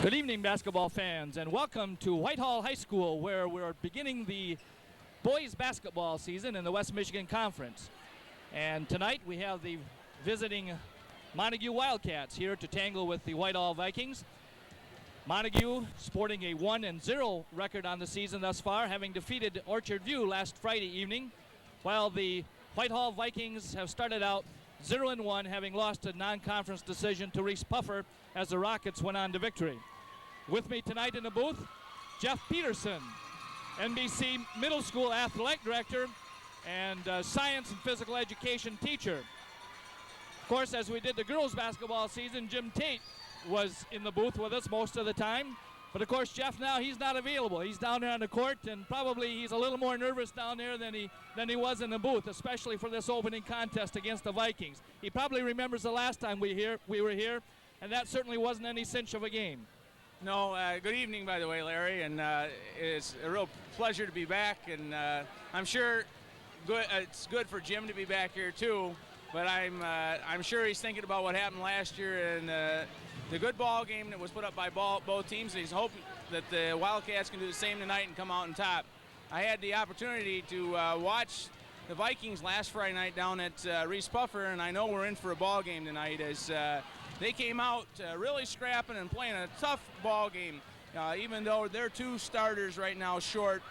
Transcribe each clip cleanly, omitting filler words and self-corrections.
Good evening, basketball fans, and welcome to Whitehall High School, where we're beginning the boys basketball season in the West Michigan Conference. And tonight we have the visiting Montague Wildcats here to tangle with the Whitehall Vikings. Montague sporting a 1-0 record on the season thus far, having defeated Orchard View last Friday evening, while the Whitehall Vikings have started out 0-1, having lost a non-conference decision to Reese Puffer as the Rockets went on to victory. With me tonight in the booth, Jeff Peterson, NBC Middle School Athletic Director and Science and Physical Education teacher. Of course, as we did the girls basketball season, Jim Tate was in the booth with us most of the time. But of course, Jeff now, he's not available. He's down there on the court, and probably he's a little more nervous down there than he was in the booth, especially for this opening contest against the Vikings. He probably remembers the last time we were here, and that certainly wasn't any cinch of a game. No, good evening, by the way, Larry, and it's a real pleasure to be back, and I'm sure it's good for Jim to be back here too, but I'm sure he's thinking about what happened last year and the good ball game that was put up by both teams, and he's hoping that the Wildcats can do the same tonight and come out on top. I had the opportunity to watch the Vikings last Friday night down at Reese Puffer, and I know we're in for a ball game tonight as they came out really scrapping and playing a tough ball game, even though they're two starters right now short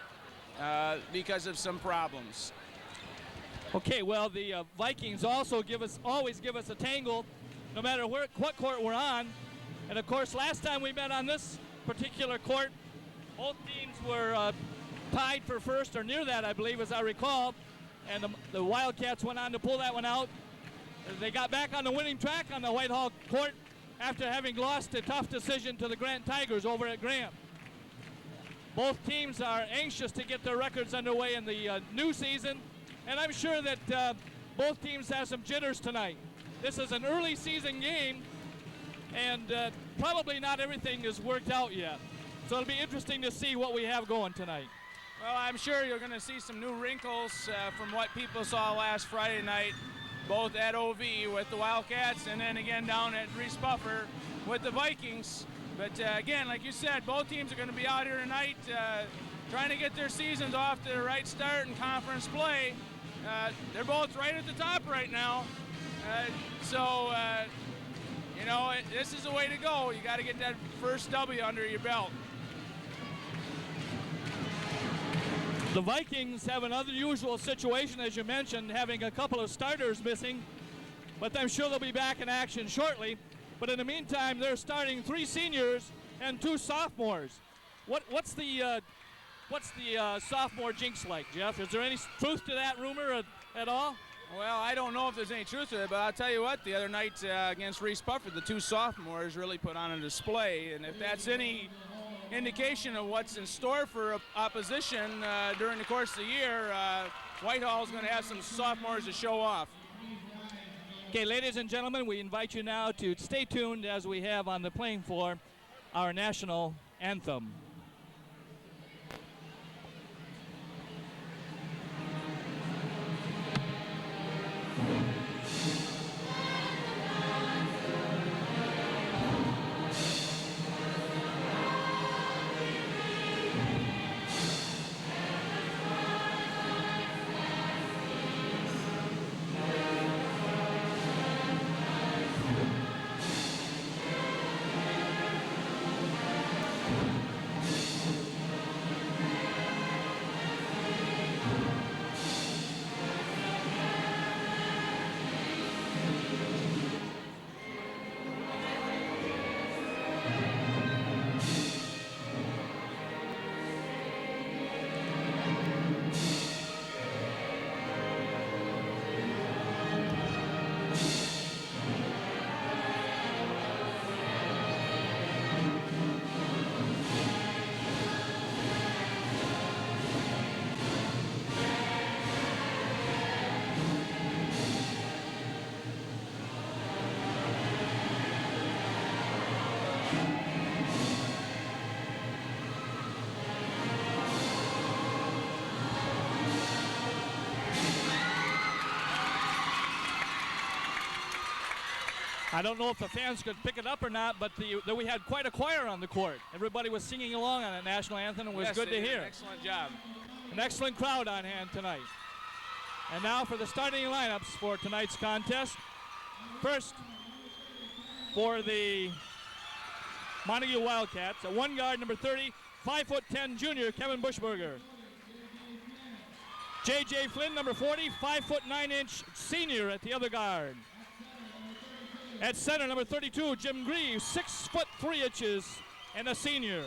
because of some problems. Okay, well, the Vikings also always give us a tangle no matter what court we're on. And of course, last time we met on this particular court, both teams were tied for first, or near that, I believe, as I recall. And the Wildcats went on to pull that one out. They got back on the winning track on the Whitehall court after having lost a tough decision to the Grant Tigers over at Grant. Both teams are anxious to get their records underway in the new season, and I'm sure that both teams have some jitters tonight. This is an early season game, and probably not everything is worked out yet. So it'll be interesting to see what we have going tonight. Well, I'm sure you're going to see some new wrinkles from what people saw last Friday night, both at OV with the Wildcats and then again down at Reese Puffer with the Vikings. But again, like you said, both teams are going to be out here tonight trying to get their seasons off to the right start in conference play. They're both right at the top right now. You know, this is the way to go. You got to get that first W under your belt. The Vikings have an unusual situation, as you mentioned, having a couple of starters missing, but I'm sure they'll be back in action shortly. But in the meantime, they're starting 3 seniors and 2 sophomores. What's the sophomore jinx like, Jeff? Is there any truth to that rumor at all? Well, I don't know if there's any truth to it, but I'll tell you what, the other night against Reese Puffer, the 2 sophomores really put on a display, and if that's any indication of what's in store for opposition during the course of the year, Whitehall's going to have some sophomores to show off. Okay, ladies and gentlemen, we invite you now to stay tuned as we have on the playing floor our national anthem. I don't know if the fans could pick it up or not, but we had quite a choir on the court. Everybody was singing along on the national anthem. It was yes, good to hear. Excellent job. An excellent crowd on hand tonight. And now for the starting lineups for tonight's contest. First, for the Montague Wildcats, at one guard, number 30, 5'10" junior Kevin Bushberger. J.J. Flynn, number 40, 5'9" senior at the other guard. At center, number 32, Jim Greaves, 6'3" and a senior.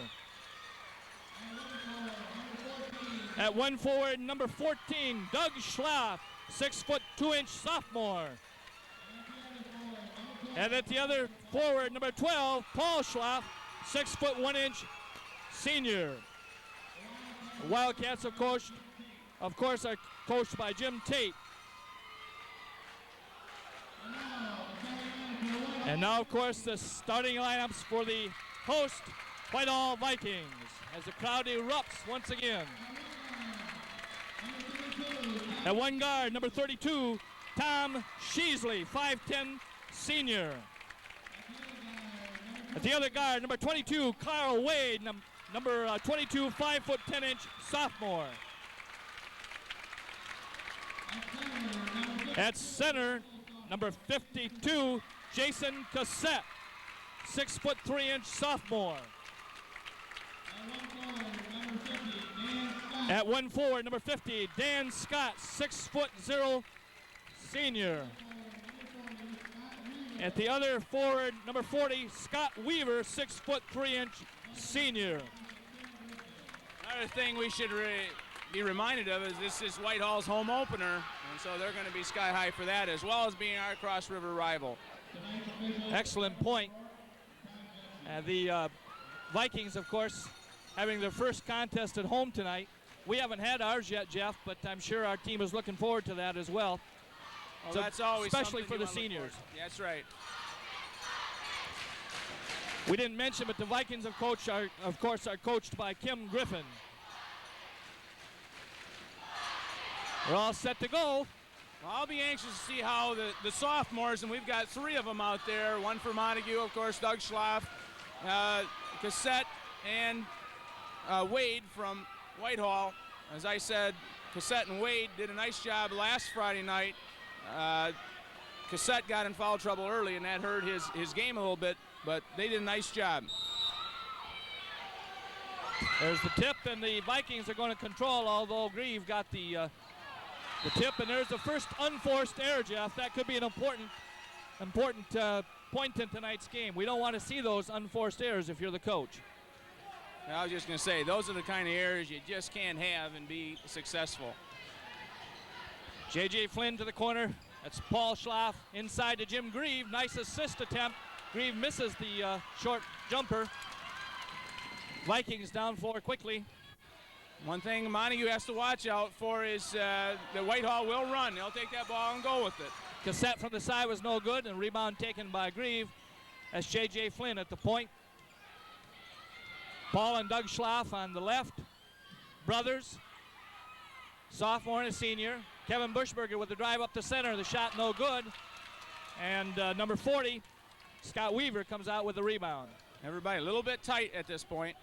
At one forward, number 14, Doug Schlaff, 6'2" sophomore. And at the other forward, number 12, Paul Schlaff, 6'1" senior. The Wildcats, of course, are coached by Jim Tate. And now, of course, the starting lineups for the host Whitehall Vikings as the crowd erupts once again. At one guard, number 32, Tom Sheasley, 5'10", senior. At the other guard, number 22, Carl Wade, number 22, 5'10" sophomore. At center, number 52, Jason Cassette, 6'3" sophomore. At one forward, number 50, Dan Scott, 6'0" senior. At the other forward, number 40, Scott Weaver, 6'3" senior. Another thing we should be reminded of is this is Whitehall's home opener, and so they're going to be sky high for that, as well as being our Cross River rival. Excellent point. The Vikings, of course, having their first contest at home tonight. We haven't had ours yet, Jeff, but I'm sure our team is looking forward to that as well. Well, that's always especially for the seniors. That's right. We didn't mention, but the Vikings, of course, are coached by Kim Griffin. We're all set to go. Well, I'll be anxious to see how the sophomores, and we've got three of them out there, one for Montague, of course, Doug Schlaff, Cassette, and Wade from Whitehall. As I said, Cassette and Wade did a nice job last Friday night. Cassette got in foul trouble early, and that hurt his game a little bit, but they did a nice job. There's the tip, and the Vikings are going to control, although Grieve got the tip, and there's the first unforced error, Jeff. That could be an important point in tonight's game. We don't want to see those unforced errors if you're the coach. I was just going to say, those are the kind of errors you just can't have and be successful. J.J. Flynn to the corner. That's Paul Schlaff inside to Jim Grieve. Nice assist attempt. Grieve misses the short jumper. Vikings down 4 quickly. One thing Montague has to watch out for is that Whitehall will run. They'll take that ball and go with it. Cassette from the side was no good, and rebound taken by Grieve. That's J.J. Flynn at the point. Paul and Doug Schlaff on the left. Brothers, sophomore and a senior. Kevin Bushberger with the drive up the center. The shot no good. And number 40, Scott Weaver, comes out with the rebound. Everybody a little bit tight at this point.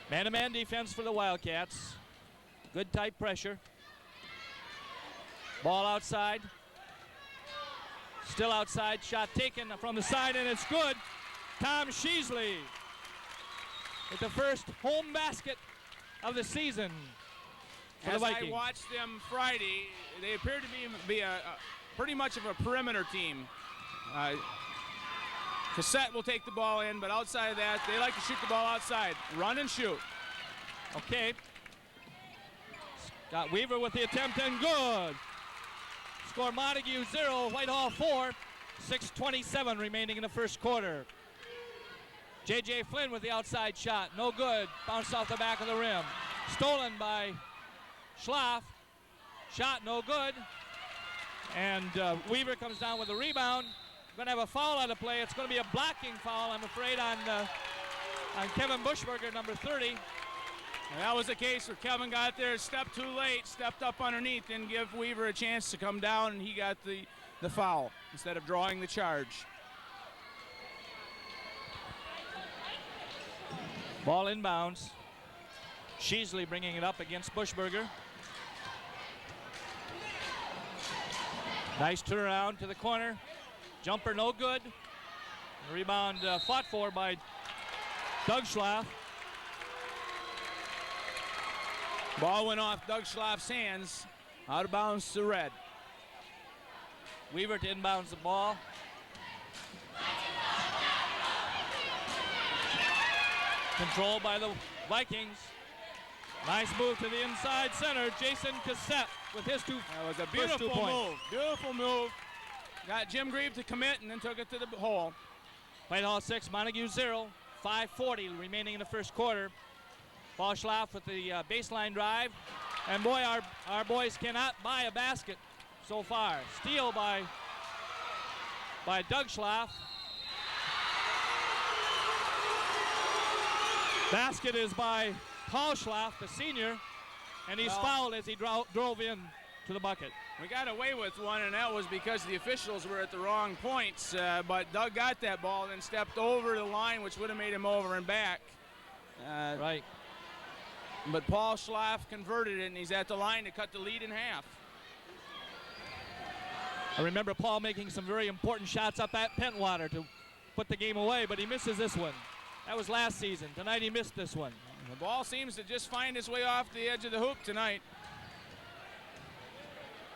Man-to-man defense for the Wildcats. Good tight pressure. Ball outside. Still outside. Shot taken from the side, and it's good. Tom Sheasley with the first home basket of the season for the Vikings. As I watched them Friday, they appeared to be a pretty much of a perimeter team. Cassette will take the ball in, but outside of that, they like to shoot the ball outside. Run and shoot. Okay. Scott Weaver with the attempt, and good. Score Montague 0, Whitehall 4. 6:27 remaining in the first quarter. J.J. Flynn with the outside shot. No good. Bounced off the back of the rim. Stolen by Schlaff. Shot no good. And Weaver comes down with a rebound. Going to have a foul on the play. It's going to be a blocking foul, I'm afraid, on Kevin Bushberger, number 30. And that was the case where Kevin got there, stepped too late, stepped up underneath, didn't give Weaver a chance to come down, and he got the the foul instead of drawing the charge. Ball inbounds. Sheasley bringing it up against Bushberger. Nice turnaround to the corner. Jumper no good. Rebound fought for by Doug Schlaff. Ball went off Doug Schlaff's hands. Out of bounds to Red. Weaver to inbounds the ball. Controlled by the Vikings. Nice move to the inside center. Jason Cassette with his two. That was a beautiful move. Beautiful move. Got Jim Grieve to commit and then took it to the hole. Whitehall 6, Montague 0. 5:40 remaining in the first quarter. Paul Schlaff with the baseline drive. And boy, our boys cannot buy a basket so far. Steal by Doug Schlaff. Basket is by Paul Schlaff, the senior, and he's fouled as he drove in to the bucket. We got away with one, and that was because the officials were at the wrong points. But Doug got that ball and then stepped over the line, which would have made him over and back. Right. But Paul Schlaff converted it, and he's at the line to cut the lead in half. I remember Paul making some very important shots up at Pentwater to put the game away, but he misses this one. That was last season. Tonight he missed this one. The ball seems to just find its way off the edge of the hoop tonight.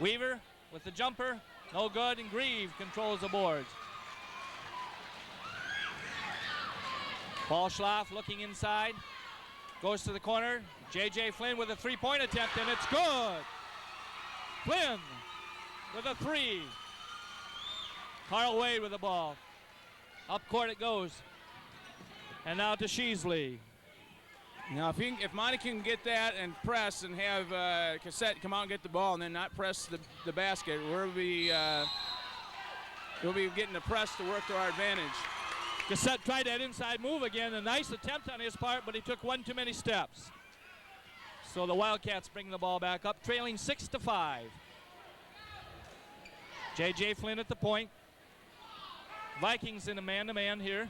Weaver with the jumper, no good, and Grieve controls the boards. Paul Schlaff looking inside, goes to the corner. J.J. Flynn with a three-point attempt, and it's good. Flynn with a three. Carl Wade with the ball. Up court it goes. And now to Sheasley. Now, if Montague can get that and press and have Cassette come out and get the ball and then not press the basket, we'll be getting the press to work to our advantage. Cassette tried that inside move again. A nice attempt on his part, but he took one too many steps. So the Wildcats bring the ball back up, trailing 6-5. J.J. Flynn at the point. Vikings in a man-to-man here.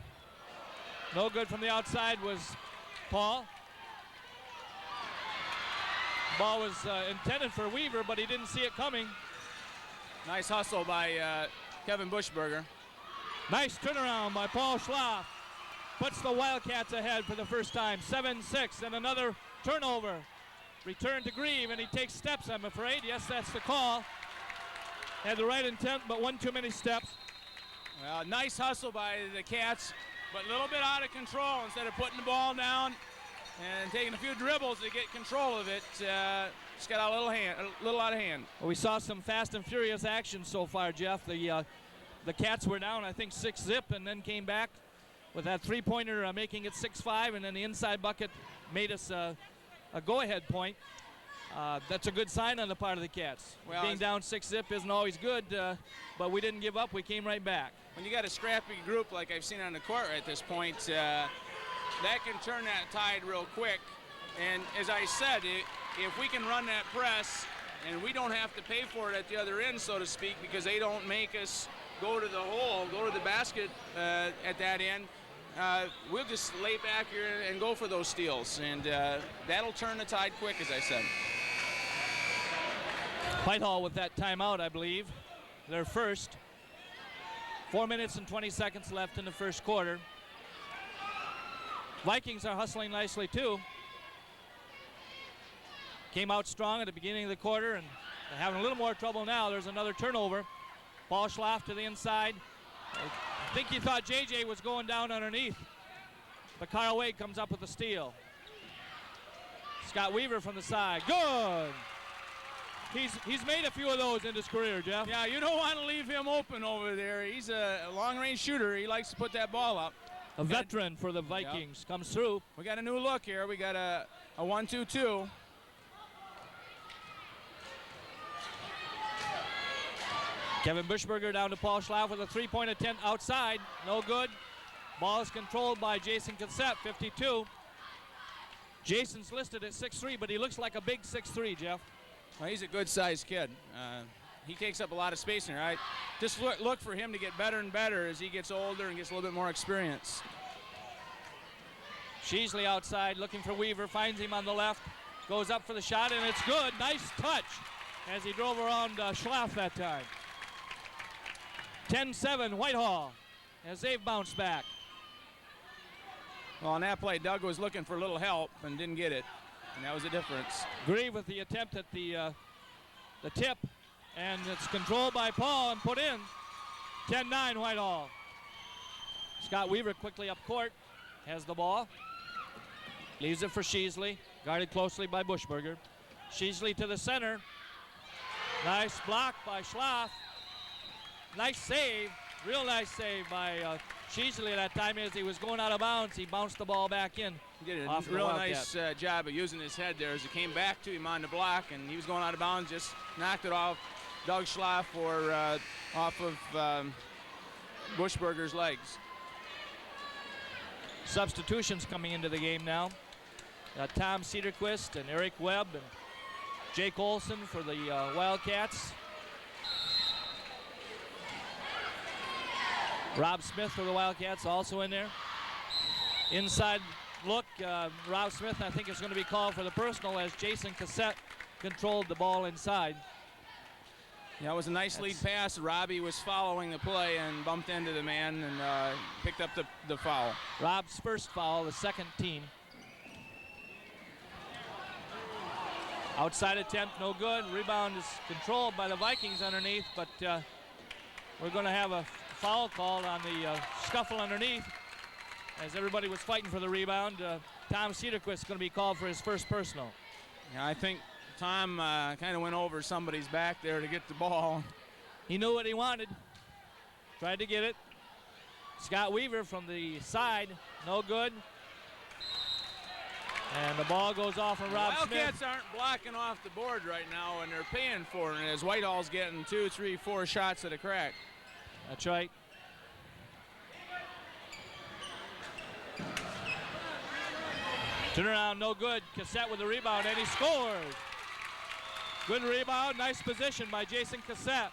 No good from the outside was Paul. Ball was intended for Weaver, but he didn't see it coming. Nice hustle by Kevin Bushberger. Nice turnaround by Paul Schlaff. Puts the Wildcats ahead for the first time. 7-6 and another turnover. Return to Grieve, and he takes steps, I'm afraid. Yes, that's the call. Had the right intent, but one too many steps. Well, nice hustle by the Cats, but a little bit out of control. Instead of putting the ball down and taking a few dribbles to get control of it, just got a little out of hand. Well, we saw some fast and furious action so far, Jeff. The Cats were down, I think, 6-zip, and then came back with that three-pointer making it 6-5, and then the inside bucket made us a go-ahead point. That's a good sign on the part of the Cats. Well, being down 6-zip isn't always good, but we didn't give up. We came right back. When you got a scrappy group like I've seen on the court at this point, that can turn that tide real quick. And as I said, if we can run that press and we don't have to pay for it at the other end, so to speak, because they don't make us go to the hole, go to the basket at that end, we'll just lay back here and go for those steals. And that'll turn the tide quick, as I said. Whitehall with that timeout, I believe. Their first. 4 minutes and 20 seconds left in the first quarter. Vikings are hustling nicely, too. Came out strong at the beginning of the quarter, and they're having a little more trouble now. There's another turnover. Paul Schlaff to the inside. I think he thought J.J. was going down underneath, but Kyle Wade comes up with a steal. Scott Weaver from the side. Good! He's made a few of those in his career, Jeff. Yeah, you don't want to leave him open over there. He's a long-range shooter. He likes to put that ball up. A veteran for the Vikings comes through. We got a new look here. We got a 1-2-2. Kevin Bushberger down to Paul Schlaff with a three-point attempt outside. No good. Ball is controlled by Jason Cassette, 52. Jason's listed at 6'3", but he looks like a big 6'3", Jeff. Well, he's a good-sized kid. he takes up a lot of space in there. I just look for him to get better and better as he gets older and gets a little bit more experience. Sheasley outside looking for Weaver, finds him on the left, goes up for the shot, and it's good. Nice touch as he drove around Schlaff that time. 10-7 Whitehall as they've bounced back. Well, on that play, Doug was looking for a little help and didn't get it, and that was the difference. Grieve with the attempt at the tip, and it's controlled by Paul and put in. 10-9 Whitehall. Scott Weaver quickly up court, has the ball, leaves it for Sheasley, guarded closely by Bushberger. Sheasley to the center. Nice block by Schlaff. Nice save, real nice save by Sheasley that time as he was going out of bounds. He bounced the ball back in. He did a real nice job of using his head there as it came back to him on the block, and he was going out of bounds, just knocked it off Doug Schlaff or off of Bushberger's legs. Substitutions coming into the game now. Tom Cedarquist and Eric Webb and Jake Olson for the Wildcats. Rob Smith for the Wildcats also in there. Inside look, Rob Smith I think is going to be called for the personal as Jason Cassette controlled the ball inside. Yeah, it was a nice lead pass. Robbie was following the play and bumped into the man and picked up the foul. Rob's first foul, the second team. Outside attempt, no good. Rebound is controlled by the Vikings underneath, but we're going to have a foul called on the scuffle underneath as everybody was fighting for the rebound. Tom Cedarquist is going to be called for his first personal. Yeah, I think Tom kind of went over somebody's back there to get the ball. He knew what he wanted. Tried to get it. Scott Weaver from the side, no good. And the ball goes off on Rob Smith. Wildcats aren't blocking off the board right now, and they're paying for it as Whitehall's getting 2, 3, 4 shots at a crack. That's right. Turnaround, no good. Cassette with the rebound, and he scores. Good rebound, nice position by Jason Cassette.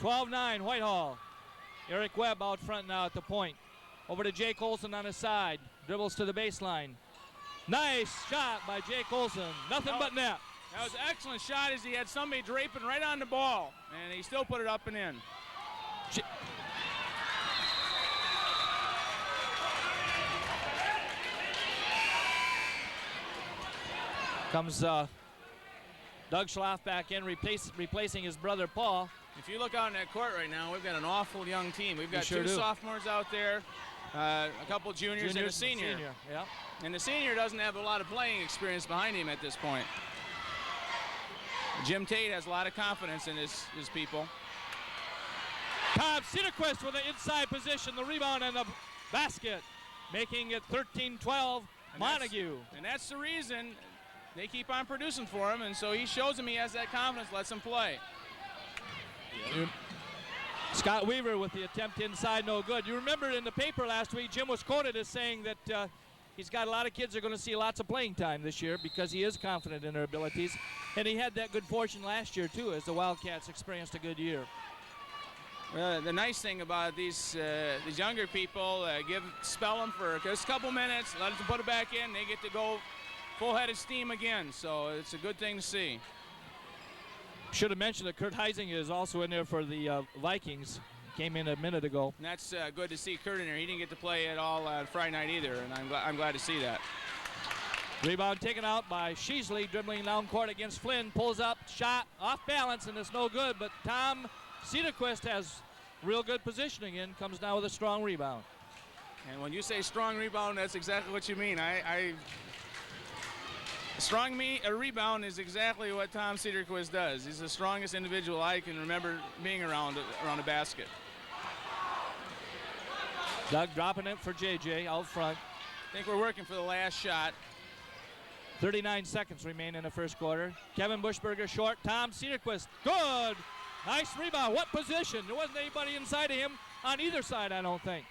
12-9, Whitehall. Eric Webb out front now at the point. Over to Jake Olson on his side. Dribbles to the baseline. Nice shot by Jake Olson. Nothing but net. That was an excellent shot as he had somebody draping right on the ball, and he still put it up and in. Comes Doug Schlaff back in, replacing his brother Paul. If you look out in that court right now, we've got an awful young team. We've got sure two do. sophomores out there, a couple juniors and a senior. Yeah. And the senior doesn't have a lot of playing experience behind him at this point. Jim Tate has a lot of confidence in his people. Tom Cedarquist with the inside position, the rebound and the basket, making it 13-12 Montague. And that's the reason they keep on producing for him, and so he shows him he has that confidence, lets him play. Scott Weaver with the attempt inside, no good. You remember in the paper last week, Jim was quoted as saying that he's got a lot of kids that are going to see lots of playing time this year because he is confident in their abilities. And he had that good fortune last year, too, as the Wildcats experienced a good year. Well, the nice thing about these younger people, spell them for just a couple minutes, let them put it back in, they get to go full-headed steam again. So it's a good thing to see. Should have mentioned that Kurt Heising is also in there for the Vikings. Came in a minute ago. And that's good to see Kurt in there. He didn't get to play at all Friday night either, and I'm glad to see that. Rebound taken out by Sheasley, dribbling down court against Flynn. Pulls up, shot off balance, and it's no good. But Tom Cedarquist has real good positioning and comes down with a strong rebound. And when you say strong rebound, that's exactly what you mean. A rebound is exactly what Tom Cedarquist does. He's the strongest individual I can remember being around a basket. Doug dropping it for JJ out front. I think we're working for the last shot. 39 seconds remain in the first quarter. Kevin Bushberger short. Tom Cedarquist. Good. Nice rebound. What position? There wasn't anybody inside of him on either side, I don't think.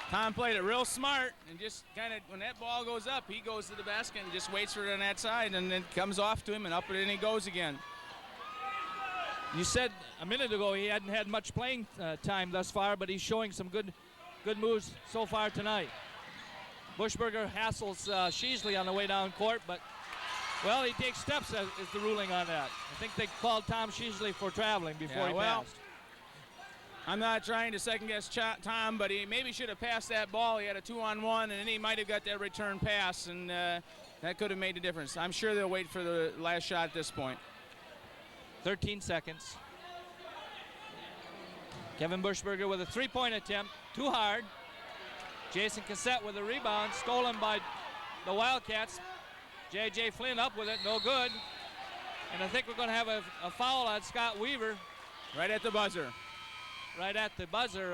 Tom played it real smart and just kind of, when that ball goes up, he goes to the basket and just waits for it on that side, and then comes off to him, and up and in he goes again. You said a minute ago he hadn't had much playing time thus far, but he's showing some good moves so far tonight. Bushberger hassles Sheasley on the way down court, but, well, he takes steps is the ruling on that. I think they called Tom Sheasley for traveling before he passed. I'm not trying to second-guess Tom, but he maybe should have passed that ball. He had a 2-on-1, and then he might have got that return pass, and that could have made a difference. I'm sure they'll wait for the last shot at this point. 13 seconds. Kevin Bushberger with a three-point attempt, too hard. Jason Cassette with a rebound, stolen by the Wildcats. J.J. Flynn up with it, no good. And I think we're going to have a foul on Scott Weaver. Right at the buzzer. Right at the buzzer.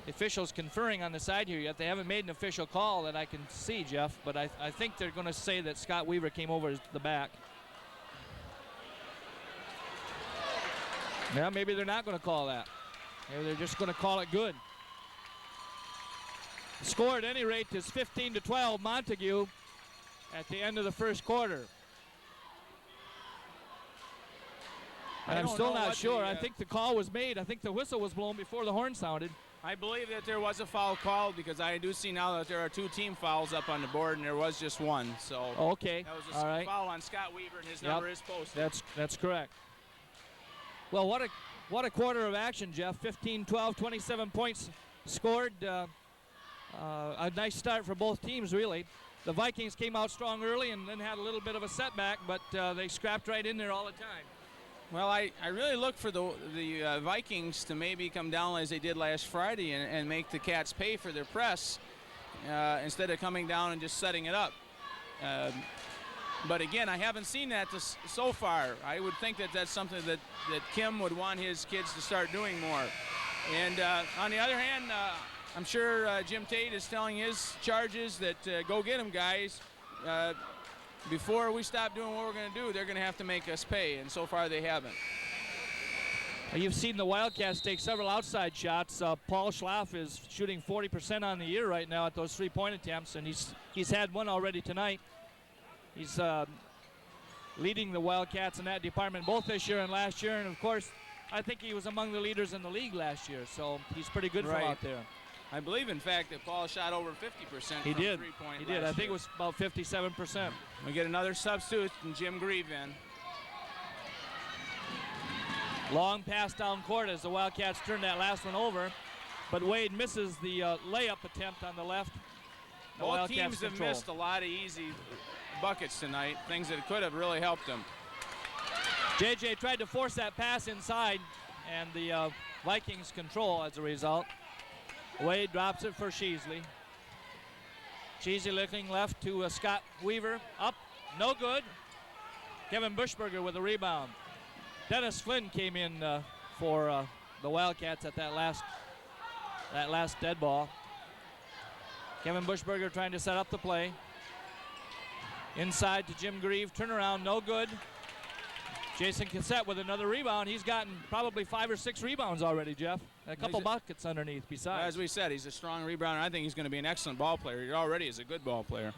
The officials conferring on the side here yet. They haven't made an official call that I can see, Jeff, but I think they're going to say that Scott Weaver came over the back. Yeah, maybe they're not going to call that. Maybe they're just going to call it good. The score at any rate is 15-12 Montague at the end of the first quarter. And I'm still not sure. I think the call was made. I think the whistle was blown before the horn sounded. I believe that there was a foul called because I do see now that there are 2 team fouls up on the board, and there was just one. So okay, that was a foul on Scott Weaver, and his number is posted. That's correct. Well, what a quarter of action, Jeff. 15-12, 27 points scored. A nice start for both teams, really. The Vikings came out strong early and then had a little bit of a setback, but they scrapped right in there all the time. Well, I really look for the Vikings to maybe come down as they did last Friday and make the Cats pay for their press instead of coming down and just setting it up. But again, I haven't seen that so far. I would think that that's something that Kim would want his kids to start doing more. And on the other hand, I'm sure Jim Tate is telling his charges that go get them, guys. Before we stop doing what we're going to do, they're going to have to make us pay, and so far they haven't. Well, you've seen the Wildcats take several outside shots. Paul Schlaff is shooting 40% on the year right now at those three-point attempts, and he's had one already tonight. He's leading the Wildcats in that department both this year and last year, and of course, I think he was among the leaders in the league last year, so he's pretty good from out there. I believe, in fact, that Paul shot over 50% he from did. three-point He did. I think it was about 57%. We get another substitute, and Jim Grieve in. Long pass down court as the Wildcats turn that last one over, but Wade misses the layup attempt on the left. Both teams have missed a lot of easy buckets tonight, things that could have really helped them. JJ tried to force that pass inside, and the Vikings control as a result. Wade drops it for Sheasley. Sheasley looking left to Scott Weaver. Up, no good. Kevin Bushberger with a rebound. Dennis Flynn came in for the Wildcats at that last dead ball. Kevin Bushberger trying to set up the play. Inside to Jim Grieve, turnaround, no good. Jason Cassette with another rebound. He's gotten probably 5 or 6 rebounds already, Jeff. A couple buckets underneath besides. As we said, he's a strong rebounder. I think he's going to be an excellent ball player. He already is a good ball player.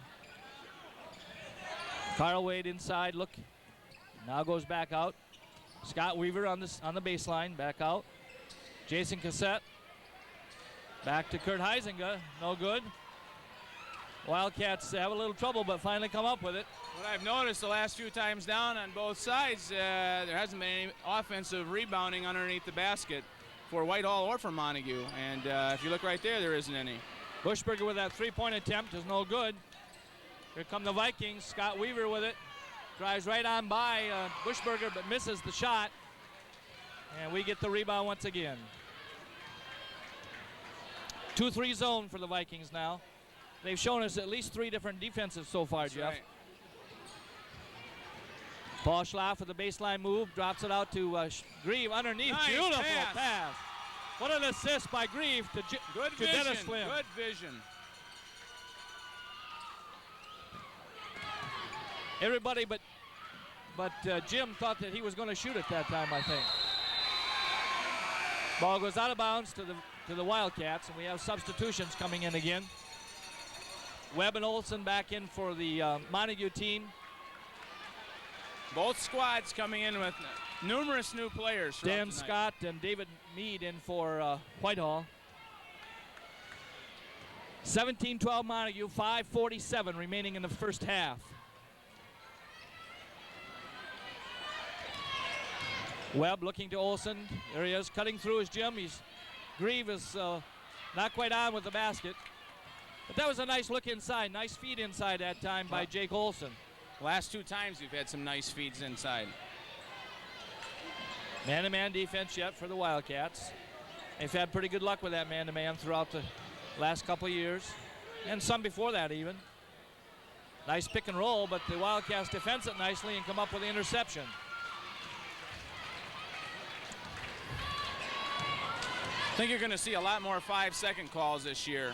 Carl Wade inside, look. Now goes back out. Scott Weaver on the baseline, back out. Jason Cassette. Back to Kurt Heisinger, no good. Wildcats have a little trouble, but finally come up with it. What I've noticed the last few times down on both sides, there hasn't been any offensive rebounding underneath the basket for Whitehall or for Montague. And if you look right there, there isn't any. Bushberger with that three-point attempt is no good. Here come the Vikings. Scott Weaver with it. Drives right on by Bushberger, but misses the shot. And we get the rebound once again. 2-3 zone for the Vikings now. They've shown us at least 3 different defenses so far, Jeff. Right. Paul Schlaff with the baseline move, drops it out to Grieve underneath. Nice Beautiful pass. What an assist by Grieve to Dennis Flynn. Good vision. Everybody but Jim thought that he was going to shoot it that time, I think. Ball goes out of bounds to the to the Wildcats, and we have substitutions coming in again. Webb and Olson back in for the Montague team. Both squads coming in with numerous new players. Dan Scott and David Mead in for Whitehall. 17-12 Montague, 5:47 remaining in the first half. Webb looking to Olson. There he is, cutting through his Jim. Grieve is not quite on with the basket. But that was a nice look inside. Nice feed inside that time by Jake Olson. Last 2 times we've had some nice feeds inside. Man-to-man defense yet for the Wildcats. They've had pretty good luck with that man-to-man throughout the last couple of years, and some before that even. Nice pick and roll, but the Wildcats defense it nicely and come up with the interception. I think you're going to see a lot more 5-second calls this year.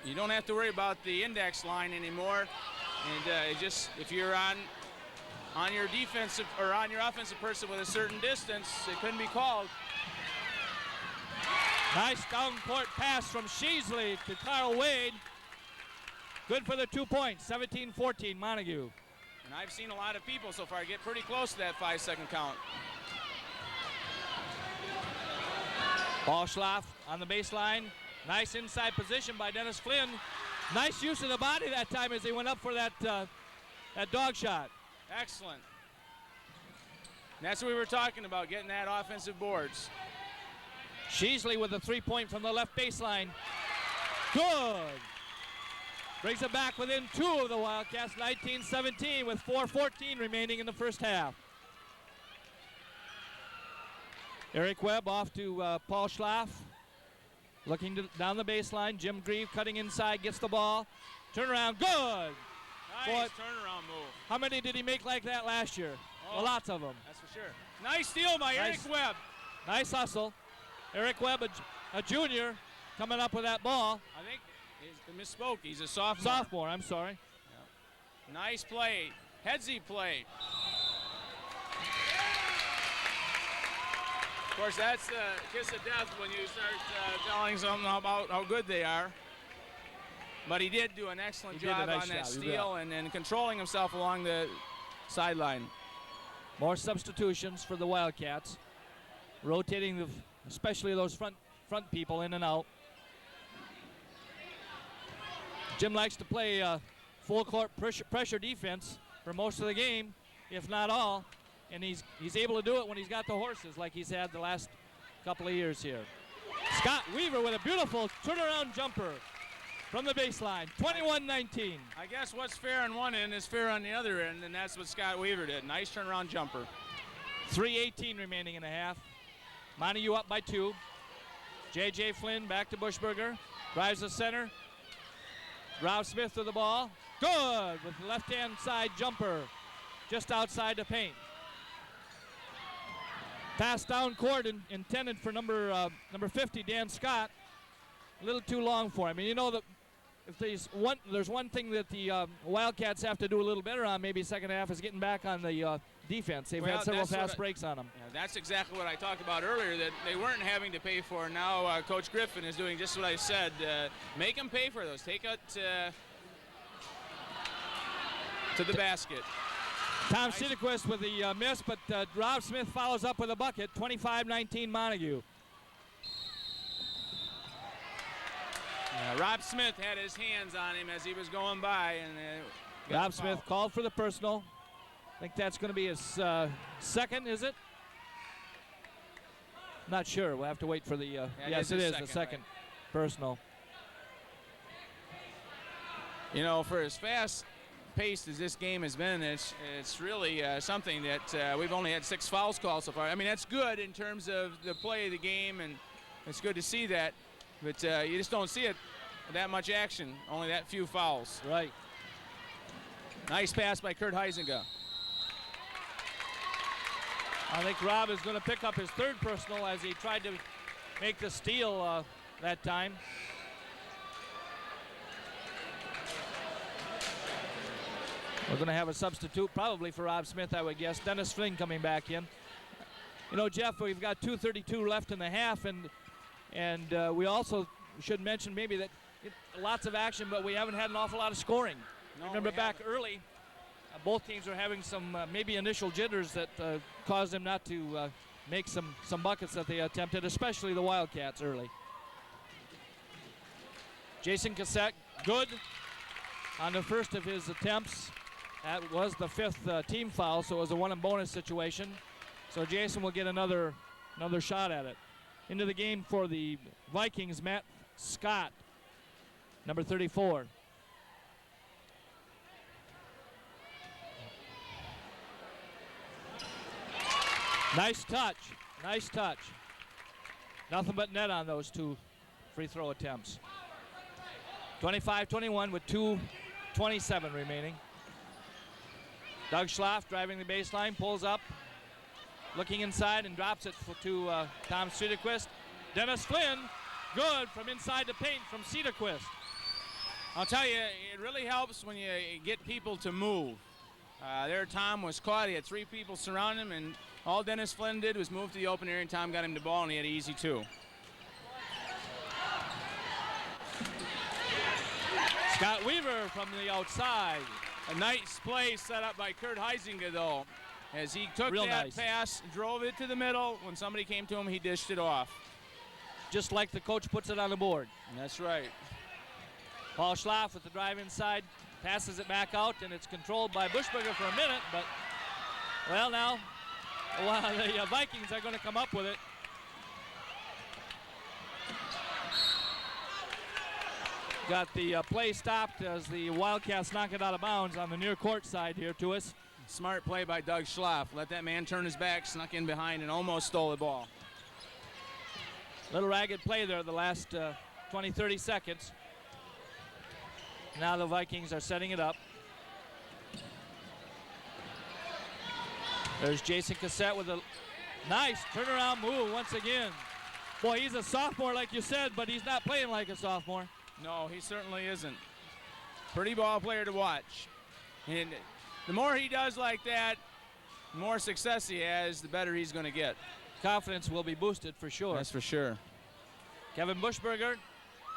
You don't have to worry about the index line anymore, and if you're on your defensive or on your offensive person with a certain distance, it couldn't be called. Nice down court pass from Sheasley to Carl Wade. Good for the 2 points, 17-14 Montague. And I've seen a lot of people so far get pretty close to that 5-second count. Paul Schlaff on the baseline. Nice inside position by Dennis Flynn. Nice use of the body that time as he went up for that dog shot. Excellent. And that's what we were talking about, getting that offensive boards. Sheasley with a 3-point from the left baseline. Good. Brings it back within 2 of the Wildcats, 19-17 with 4:14 remaining in the first half. Eric Webb off to Paul Schlaff. Looking down the baseline. Jim Grieve cutting inside, gets the ball. Turnaround, good. Nice turnaround move. How many did he make like that last year? Oh, well, lots of them. That's for sure. Nice steal by Eric Webb. Nice hustle. Eric Webb, a junior, coming up with that ball. I think he misspoke. He's a sophomore. Sophomore, I'm sorry. Yeah. Nice play. Headsy play. Of course, that's the kiss of death when you start telling something about how good they are. But he did do an excellent job on that steal and controlling himself along the sideline. More substitutions for the Wildcats. Rotating, especially those front people in and out. Jim likes to play full court pressure defense for most of the game, if not all. And he's able to do it when he's got the horses like he's had the last couple of years here. Scott Weaver with a beautiful turnaround jumper from the baseline, 21-19. I guess what's fair on one end is fair on the other end, and that's what Scott Weaver did. Nice turnaround jumper. 3:18 remaining in the half. Montague up by 2. J.J. Flynn back to Bushberger. Drives the center. Rob Smith with the ball. Good with the left-hand side jumper just outside the paint. Pass down court intended for number 50, Dan Scott. A little too long for him. And you know that if there's one thing that the Wildcats have to do a little better on maybe second half is getting back on the defense. They've had several fast breaks on them. Yeah, that's exactly what I talked about earlier, that they weren't having to pay for. Now Coach Griffin is doing just what I said. Make them pay for those. Take it to the basket. Tom Sidequist with the miss, but Rob Smith follows up with a bucket, 25-19 Montague. Rob Smith had his hands on him as he was going by. And Rob Smith called for the personal. I think that's going to be his second, is it? Not sure. We'll have to wait for the... yes, it is the second personal. You know, for as fast-paced as this game has been, it's really something that we've only had 6 fouls called so far. I mean, that's good in terms of the play of the game, and it's good to see that. But you just don't see it that much action, only that few fouls. Right. Nice pass by Kurt Heisinger. I think Rob is going to pick up his third personal as he tried to make the steal that time. We're going to have a substitute probably for Rob Smith, I would guess. Dennis Flynn coming back in. You know, Jeff, we've got 2:32 left in the half, and And we also should mention maybe that lots of action, but we haven't had an awful lot of scoring. No, Remember back early, both teams were having some maybe initial jitters that caused them not to make some buckets that they attempted, especially the Wildcats early. Jason Cassette, good on the first of his attempts. That was the 5th team foul, so it was a 1 and bonus situation. So Jason will get another shot at it. Into the game for the Vikings, Matt Scott, number 34. Nice touch, nice touch. Nothing but net on those 2 free throw attempts. 25-21 with 2:27 remaining. Doug Schlaff driving the baseline, pulls up, looking inside and drops it to Tom Cedarquist. Dennis Flynn, good from inside the paint from Cedarquist. I'll tell you, it really helps when you get people to move. There Tom was caught. He had 3 people surround him, and all Dennis Flynn did was move to the open area, and Tom got him the ball, and he had an easy 2. Scott Weaver from the outside. A nice play set up by Kurt Heisinger, though, as he took that pass, drove it to the middle. When somebody came to him, he dished it off. Just like the coach puts it on the board. That's right. Paul Schlaff with the drive inside, passes it back out, and it's controlled by Buschberger for a minute, but, well, now the Vikings are going to come up with it. Got the play stopped as the Wildcats knock it out of bounds on the near court side here to us. Smart play by Doug Schlaff. Let that man turn his back, snuck in behind, and almost stole the ball. Little ragged play there the last 20, 30 seconds. Now the Vikings are setting it up. There's Jason Cassette with a nice turnaround move once again. Boy, he's a sophomore like you said, but he's not playing like a sophomore. No, he certainly isn't. Pretty ball player to watch. And the more he does like that, the more success he has, the better he's going to get. Confidence will be boosted for sure. That's for sure. Kevin Buschberger,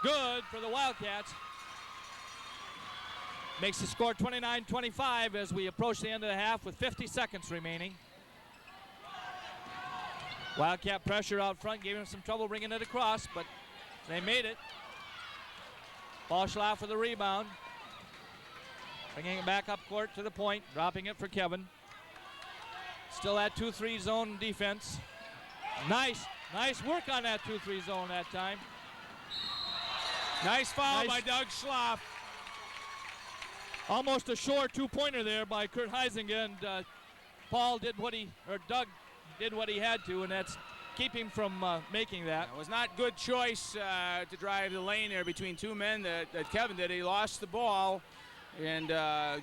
good for the Wildcats. Makes the score 29-25 as we approach the end of the half with 50 seconds remaining. Wildcat pressure out front gave him some trouble bringing it across, but they made it. Paul Schlaff for the rebound. Bringing it back up court to the point, dropping it for Kevin. Still that 2-3 zone defense. Nice work on that 2-3 zone that time. Nice foul by Doug Schlaff. Almost a short 2-pointer there by Kurt Heisinger, and Doug did what he had to, and that's keep him from making that. It was not good choice to drive the lane there between 2 men that Kevin did. He lost the ball, and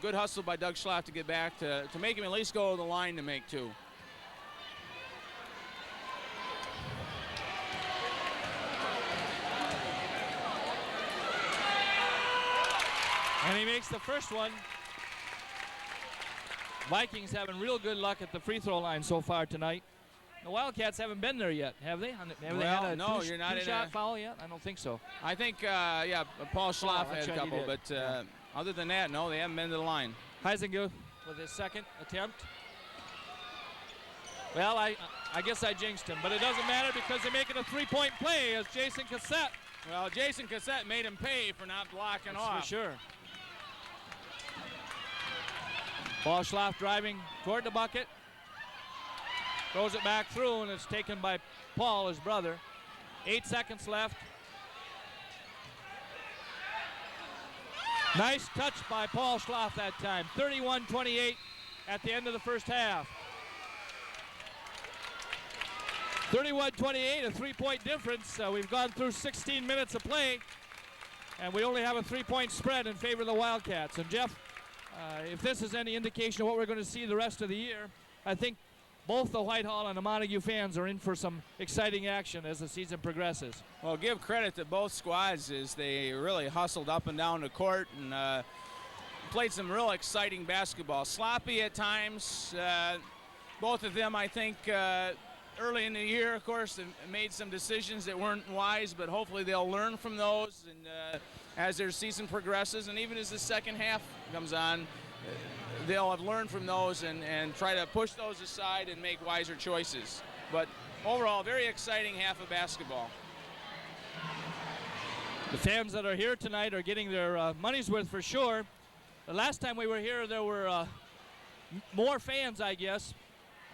good hustle by Doug Schlaff to get back to make him at least go to the line to make 2. And he makes the first one. Vikings having real good luck at the free throw line so far tonight. The Wildcats haven't been there yet, have they? Have they had a two-shot foul yet? I don't think so. I think, Paul Schlaff had a couple, but other than that, no, they haven't been to the line. Heisinger with his second attempt. Well, I guess I jinxed him, but it doesn't matter because they're making a 3-point play as Jason Cassette. Well, Jason Cassette made him pay for not blocking off. For sure. Paul Schlaff driving toward the bucket. Throws it back through, and it's taken by Paul, his brother. 8 seconds left. Nice touch by Paul Schlaff that time. 31-28 at the end of the first half. 31-28, a 3-point difference. We've gone through 16 minutes of play, and we only have a 3-point spread in favor of the Wildcats. And Jeff, if this is any indication of what we're going to see the rest of the year, I think both the Whitehall and the Montague fans are in for some exciting action as the season progresses. Well, give credit to both squads as they really hustled up and down the court and played some real exciting basketball. Sloppy at times. Both of them, I think, early in the year, of course, and made some decisions that weren't wise, but hopefully they'll learn from those. And as their season progresses, and even as the second half comes on, they'll have learned from those and try to push those aside and make wiser choices. But overall, very exciting half of basketball. The fans that are here tonight are getting their money's worth for sure. The last time we were here, there were more fans, I guess.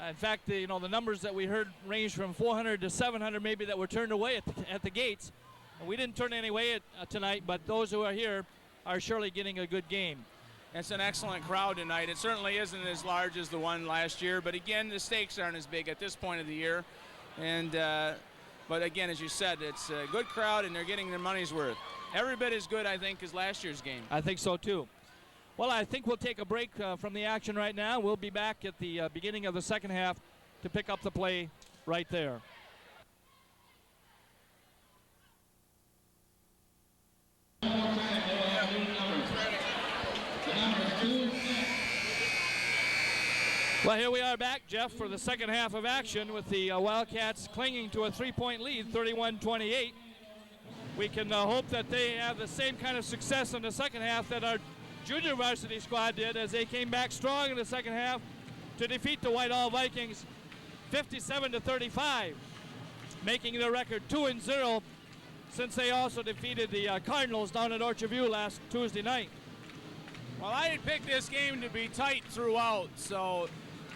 In fact, the numbers that we heard ranged from 400 to 700 maybe that were turned away at the gates. And we didn't turn any away tonight, but those who are here are surely getting a good game. It's an excellent crowd tonight. It certainly isn't as large as the one last year, but again, the stakes aren't as big at this point of the year. And but again, as you said, it's a good crowd, and they're getting their money's worth. Every bit as good, I think, as last year's game. I think so, too. Well, I think we'll take a break from the action right now. We'll be back at the beginning of the second half to pick up the play right there. Well, here we are back, Jeff, for the second half of action with the Wildcats clinging to a 3-point lead, 31-28. We can hope that they have the same kind of success in the second half that our junior varsity squad did as they came back strong in the second half to defeat the Whitehall Vikings 57-35, making their record 2-0 since they also defeated the Cardinals down at Orchard View last Tuesday night. Well, I had picked this game to be tight throughout, so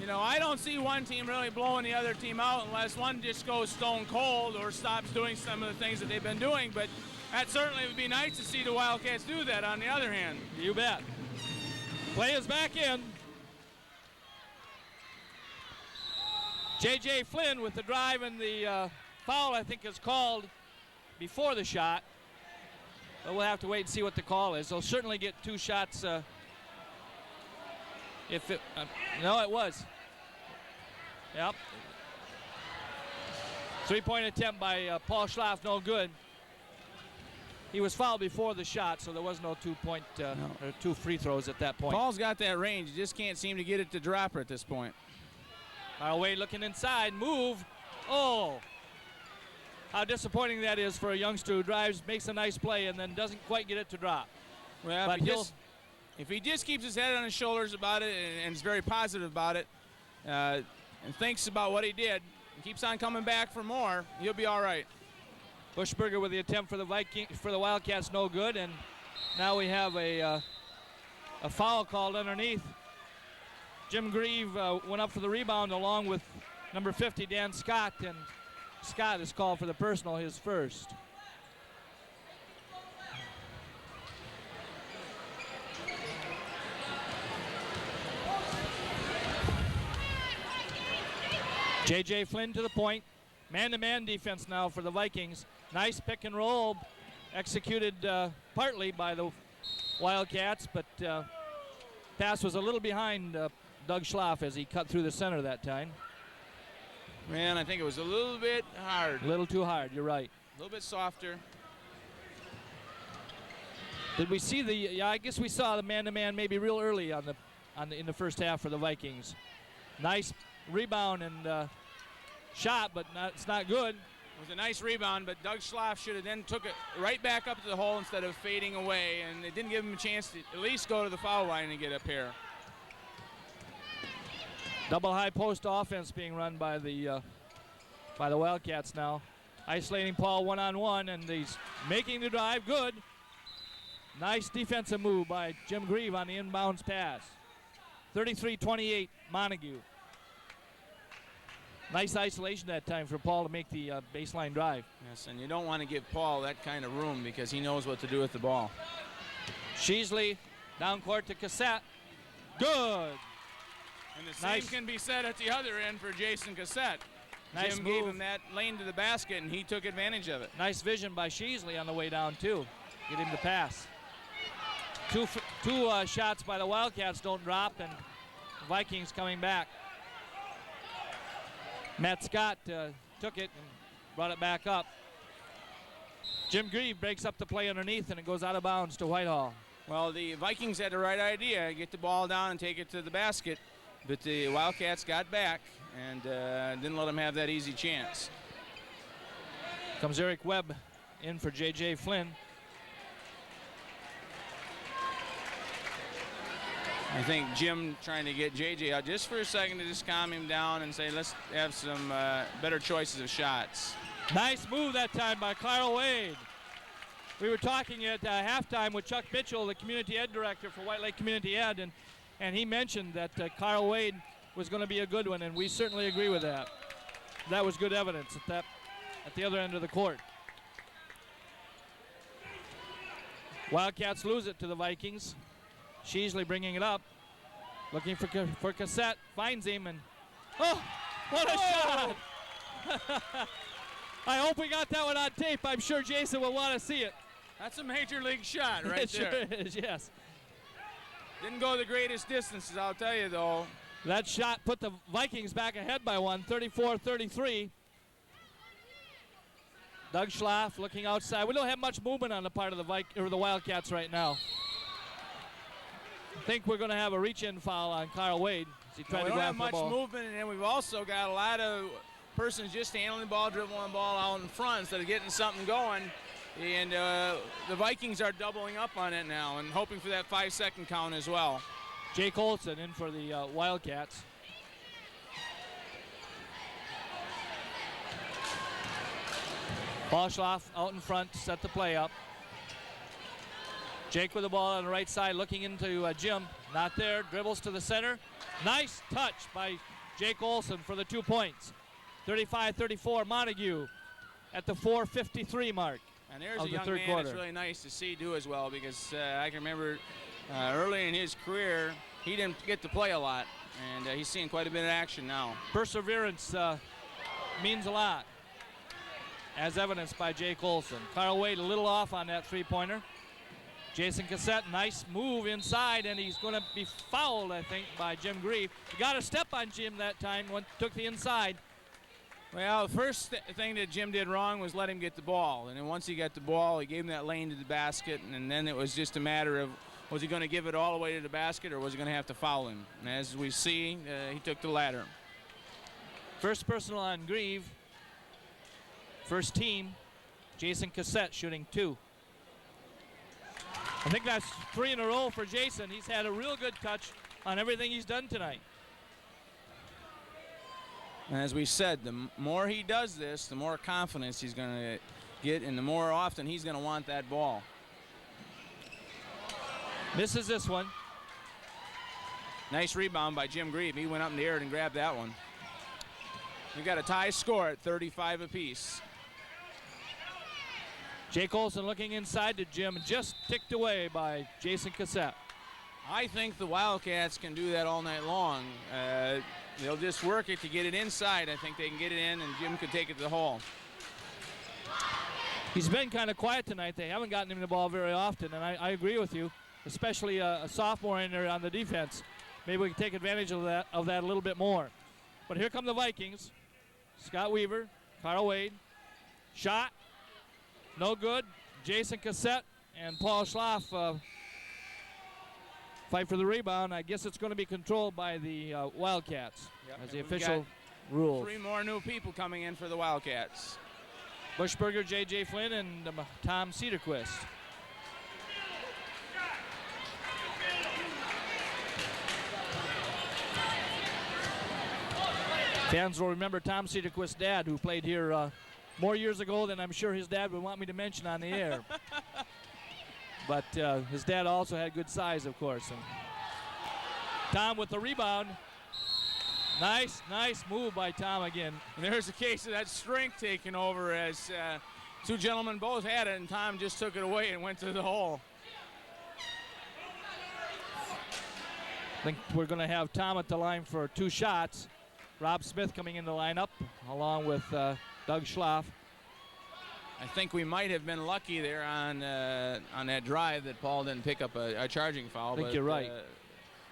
I don't see one team really blowing the other team out unless one just goes stone cold or stops doing some of the things that they've been doing. But that certainly would be nice to see the Wildcats do that on the other hand. You bet. Play is back in. J.J. Flynn with the drive, and the foul, I think, is called before the shot. But we'll have to wait and see what the call is. They'll certainly get two shots. No, it was. Yep. 3-point attempt by Paul Schlaff, no good. He was fouled before the shot, so there was no 2-point or 2 free throws at that point. Paul's got that range. He just can't seem to get it to drop her at this point. Wade looking inside, move. Oh, how disappointing that is for a youngster who drives, makes a nice play, and then doesn't quite get it to drop. Well, but if he just keeps his head on his shoulders about it and is very positive about it and thinks about what he did and keeps on coming back for more, he'll be all right. Bushberger with the attempt for the Wildcats, no good, and now we have a foul called underneath. Jim Grieve went up for the rebound along with number 50, Dan Scott, and Scott is called for the personal, his first. J.J. Flynn to the point. Man-to-man defense now for the Vikings. Nice pick and roll executed partly by the Wildcats, but pass was a little behind Doug Schlaff as he cut through the center that time. Man, I think it was a little bit hard. A little too hard, you're right. A little bit softer. Did we see the? Yeah, I guess we saw the man-to-man maybe real early in the first half for the Vikings. Nice rebound and shot, but it's not good. It was a nice rebound, but Doug Schlaff should have then took it right back up to the hole instead of fading away, and it didn't give him a chance to at least go to the foul line and get up here. Double high post offense being run by the Wildcats now. Isolating Paul one-on-one, and he's making the drive. Good. Nice defensive move by Jim Grieve on the inbounds pass. 33-28, Montague. Nice isolation that time for Paul to make the baseline drive. Yes, and you don't want to give Paul that kind of room because he knows what to do with the ball. Sheasley down court to Cassette. Good. And the same can be said at the other end for Jason Cassette. Nice Jim move. gave him that lane to the basket, and he took advantage of it. Nice vision by Sheasley on the way down, too. Get him the pass. Two shots by the Wildcats don't drop, and the Vikings coming back. Matt Scott took it and brought it back up. Jim Grieve breaks up the play underneath, and it goes out of bounds to Whitehall. Well, the Vikings had the right idea. Get the ball down and take it to the basket. but the Wildcats got back and didn't let them have that easy chance. Comes Eric Webb in for J.J. Flynn. I think Jim trying to get J.J. out just for a second to just calm him down and say, let's have some better choices of shots. Nice move that time by Kyle Wade. We were talking at halftime with Chuck Mitchell, the community ed director for White Lake Community Ed, and he mentioned that Kyle Wade was going to be a good one, and we certainly agree with that. That was good evidence at the other end of the court. Wildcats lose it to the Vikings. Sheasley bringing it up, looking for Cassette, finds him, and oh, what a shot! I hope we got that one on tape. I'm sure Jason will want to see it. That's a major league shot right it there. Sure is, yes. Didn't go the greatest distances, I'll tell you, though. That shot put the Vikings back ahead by one, 34-33. Doug Schlaff looking outside. We don't have much movement on the part of the Wildcats right now. I think we're going to have a reach-in foul on Kyle Wade as he tried to go after the ball. We don't have much movement, and then we've also got a lot of persons just handling the ball, dribbling the ball out in front instead of getting something going. And the Vikings are doubling up on it now and hoping for that 5-second count as well. Jake Olson in for the Wildcats. Paul Schlaff out in front to set the play up. Jake with the ball on the right side looking into Jim. Not there, dribbles to the center. Nice touch by Jake Olson for the 2 points. 35-34 Montague at the 4:53 mark. And there's of a the young third man quarter. that's really nice to see do as well, because I can remember early in his career, he didn't get to play a lot, and he's seeing quite a bit of action now. Perseverance means a lot, as evidenced by Jake Olson. Kyle Wade a little off on that three-pointer. Jason Cassette, nice move inside, and he's going to be fouled, I think, by Jim Grieve. He got a step on Jim that time, took the inside. Well, the first thing that Jim did wrong was let him get the ball. And then once he got the ball, he gave him that lane to the basket, and then it was just a matter of, was he going to give it all the way to the basket, or was he going to have to foul him? And as we see, he took the latter. First personal on Grieve. First team, Jason Cassette shooting 2. I think that's 3 in a row for Jason. He's had a real good touch on everything he's done tonight. And as we said, the more he does this, the more confidence he's going to get, and the more often he's going to want that ball. Misses this one. Nice rebound by Jim Grieve. He went up in the air and grabbed that one. We've got a tie score at 35 apiece. Jake Olson looking inside to Jim, just ticked away by Jason Cassette. I think the Wildcats can do that all night long. They'll just work it to get it inside. I think they can get it in, and Jim could take it to the hole. He's been kind of quiet tonight. They haven't gotten him the ball very often, and I agree with you, especially a sophomore in there on the defense. Maybe we can take advantage of that a little bit more. But here come the Vikings. Scott Weaver, Carl Wade, shot, no good. Jason Cassette and Paul Schlaff fight for the rebound. I guess it's going to be controlled by the Wildcats, as the official rules. 3 more new people coming in for the Wildcats. Bushberger, J.J. Flynn, and Tom Cedarquist. Fans will remember Tom Cedarquist's dad, who played here more years ago than I'm sure his dad would want me to mention on the air. But his dad also had good size, of course. And Tom with the rebound. Nice move by Tom again. And there's a case of that strength taking over, as 2 gentlemen both had it, and Tom just took it away and went to the hole. I think we're going to have Tom at the line for 2 shots. Rob Smith coming in the lineup, along with Doug Schlaff. I think we might have been lucky there on that drive that Paul didn't pick up a charging foul. I think you're right.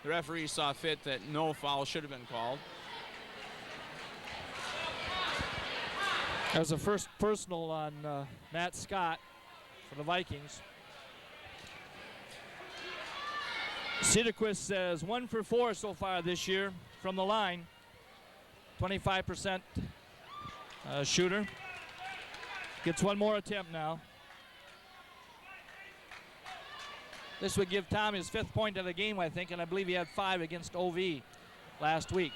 The referee saw fit that no foul should have been called. That was the first personal on Matt Scott for the Vikings. Cedarquist says 1 for 4 so far this year. from the line. 25% shooter. Gets one more attempt now. This would give Tom his 5th point of the game, I think, and I believe he had 5 against OV last week.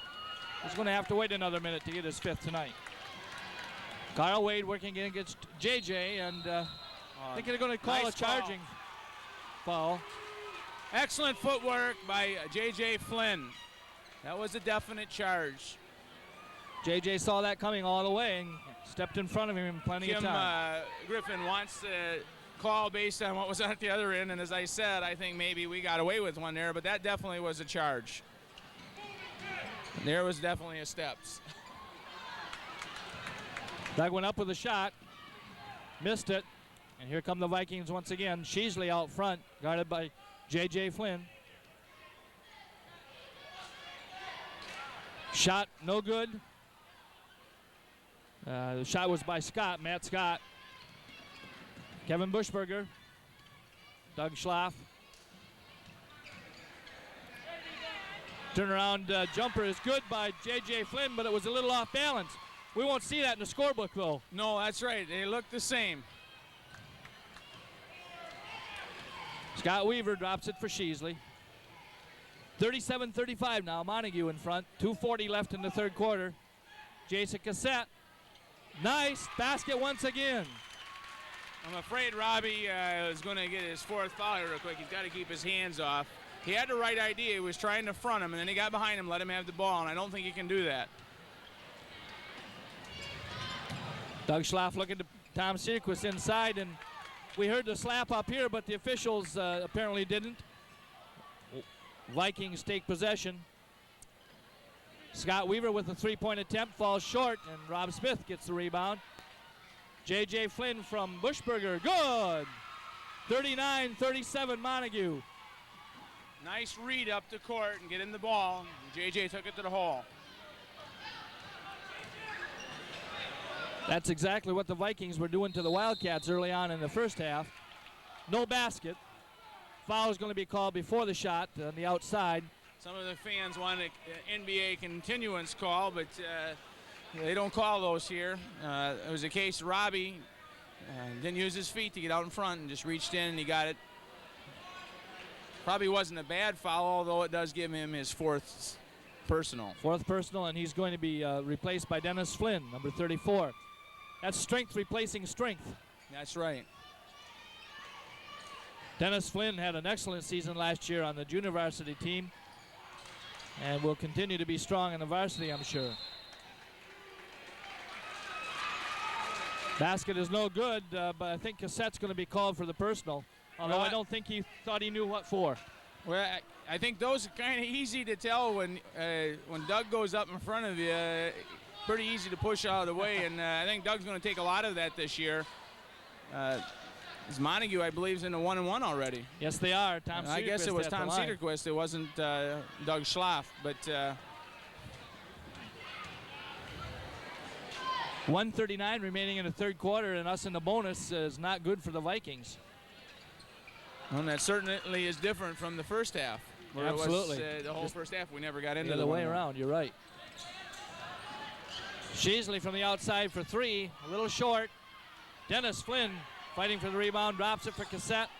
He's going to have to wait another minute to get his 5th tonight. Kyle Wade working against JJ, and I think they're going to call nice a charging foul. Excellent footwork by JJ Flynn. That was a definite charge. JJ saw that coming all the way and stepped in front of him in plenty of time. Griffin wants to call based on what was at the other end, and as I said, I think maybe we got away with one there, but that definitely was a charge. There was definitely a steps. Doug went up with a shot, missed it, and here come the Vikings once again. Sheasley out front, guarded by J.J. Flynn. Shot no good. The shot was by Scott, Matt Scott. Kevin Bushberger, Doug Schlaff. Turnaround jumper is good by J.J. Flynn, but it was a little off balance. We won't see that in the scorebook, though. No, that's right. They look the same. Scott Weaver drops it for Sheasley. 37-35 now. Montague in front. 2:40 left in the 3rd quarter. Jason Cassette. Nice basket once again. I'm afraid Robbie is going to get his 4th foul real quick. He's got to keep his hands off. He had the right idea. He was trying to front him, and then he got behind him, let him have the ball, and I don't think he can do that. Doug Schlaff looking to Tom Searquist inside, and we heard the slap up here, but the officials apparently didn't. Vikings take possession. Scott Weaver with a 3-point attempt falls short, and Rob Smith gets the rebound. J.J. Flynn from Bushberger, good! 39-37 Montague. Nice read up the court and get in the ball. J.J. took it to the hole. That's exactly what the Vikings were doing to the Wildcats early on in the first half. No basket. Foul is going to be called before the shot on the outside. Some of the fans want an NBA continuance call, but they don't call those here. It was a case Robbie didn't use his feet to get out in front and just reached in and he got it. Probably wasn't a bad foul, although it does give him his 4th personal. 4th personal, and he's going to be replaced by Dennis Flynn, number 34. That's strength replacing strength. That's right. Dennis Flynn had an excellent season last year on the junior varsity team and will continue to be strong in the varsity, I'm sure. Basket is no good, but I think Cassette's going to be called for the personal, although I don't think he thought he knew what for. Well, I think those are kind of easy to tell when Doug goes up in front of you. Pretty easy to push out of the way, and I think Doug's going to take a lot of that this year. Montague, I believe, is in the 1-1 already. Yes, they are. Tom Cedarquist. I guess it was Tom Cedarquist. It wasn't Doug Schlaff, but 1:39 remaining in the 3rd quarter, and us in the bonus is not good for the Vikings. And that certainly is different from the first half. Absolutely. It was, the whole first half, we never got into the other way around. You're right. Sheasley from the outside for 3, a little short. Dennis Flynn fighting for the rebound, drops it for Cassette.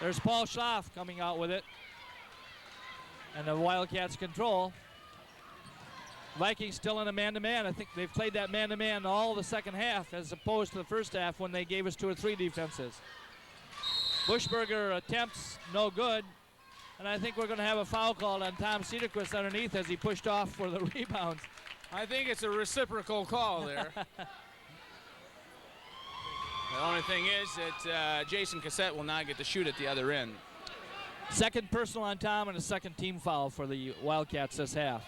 There's Paul Schlaff coming out with it. And the Wildcats control. Vikings still in a man-to-man. I think they've played that man-to-man all the second half as opposed to the first half when they gave us 2 or 3 defenses. Bushberger attempts, no good. And I think we're going to have a foul called on Tom Cedarquist underneath as he pushed off for the rebound. I think it's a reciprocal call there. The only thing is that Jason Cassette will not get to shoot at the other end. 2nd personal on Tom and a 2nd team foul for the Wildcats this half.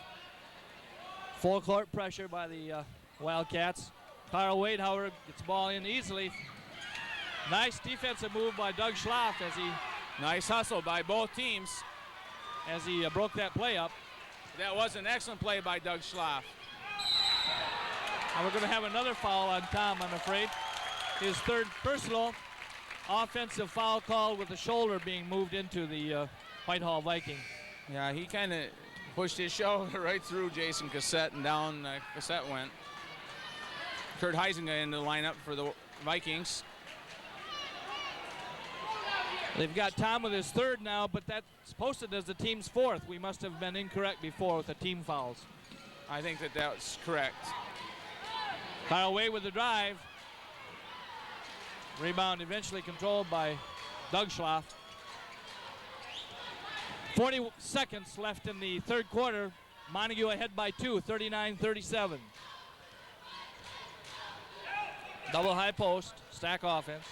Full court pressure by the Wildcats. Carl Wade, however, gets the ball in easily. Nice defensive move by Doug Schlaff as he... Nice hustle by both teams. As he broke that play up. That was an excellent play by Doug Schlaff. And we're going to have another foul on Tom, I'm afraid. His 3rd personal. Offensive foul called with the shoulder being moved into the Whitehall Viking. Yeah, he kind of pushed his shoulder right through Jason Cassette, and down Cassette went. Kurt Heisinger in the lineup for the Vikings. They've got Tom with his third now, but that's posted as the team's fourth. We must have been incorrect before with the team fouls. I think that that's correct. Kyle Way with the drive. Rebound eventually controlled by Doug Schlaff. 40 seconds left in the third quarter. Montague ahead by 2, 39-37. Double high post, stack offense.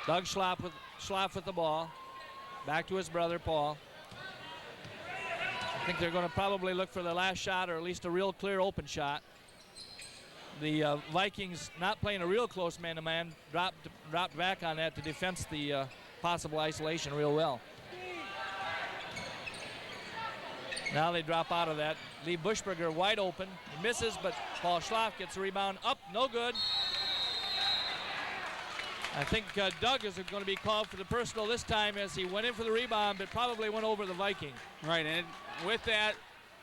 Doug Schlaff with the ball. Back to his brother, Paul. I think they're going to probably look for the last shot, or at least a real clear open shot. The Vikings not playing a real close man-to-man, dropped back on that to defense the possible isolation real well. Now they drop out of that. Lee Bushberger wide open. He misses, but Paul Schlaff gets a rebound. Up, no good. I think Doug is going to be called for the personal this time as he went in for the rebound, but probably went over the Viking. Right, and with that,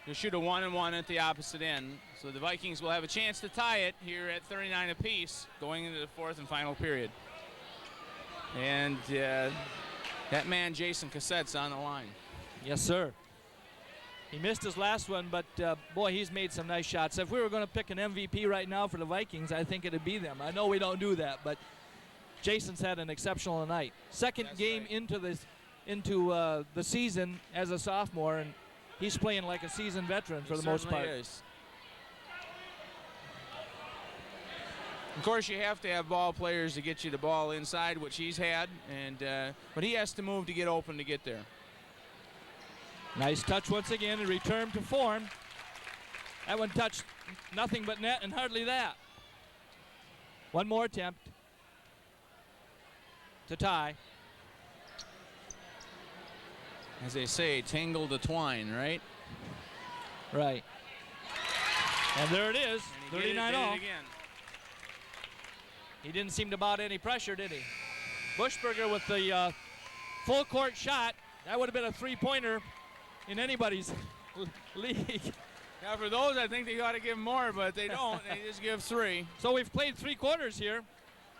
you shoot a 1-and-1 at the opposite end. So the Vikings will have a chance to tie it here at 39 apiece going into the fourth and final period. And that man, Jason Cassette's on the line. Yes, sir. He missed his last one, but boy, he's made some nice shots. If we were going to pick an MVP right now for the Vikings, I think it'd be them. I know we don't do that, but Jason's had an exceptional night. Second That's game right. into the season as a sophomore, and he's playing like a seasoned veteran for the most part. Is. Of course, you have to have ball players to get you the ball inside, which he's had, and but he has to move to get open to get there. Nice touch once again and return to form. That one touched nothing but net and hardly that. One more attempt to tie. As they say, tangle the twine, right? Right. And there it is, And he 39 did all. it again. He didn't seem to bout any pressure, did he? Bushberger with the full court shot. That would have been a three-pointer in anybody's league. Now for those, I think they ought to give more, but they don't. They just give 3. So we've played 3 quarters here.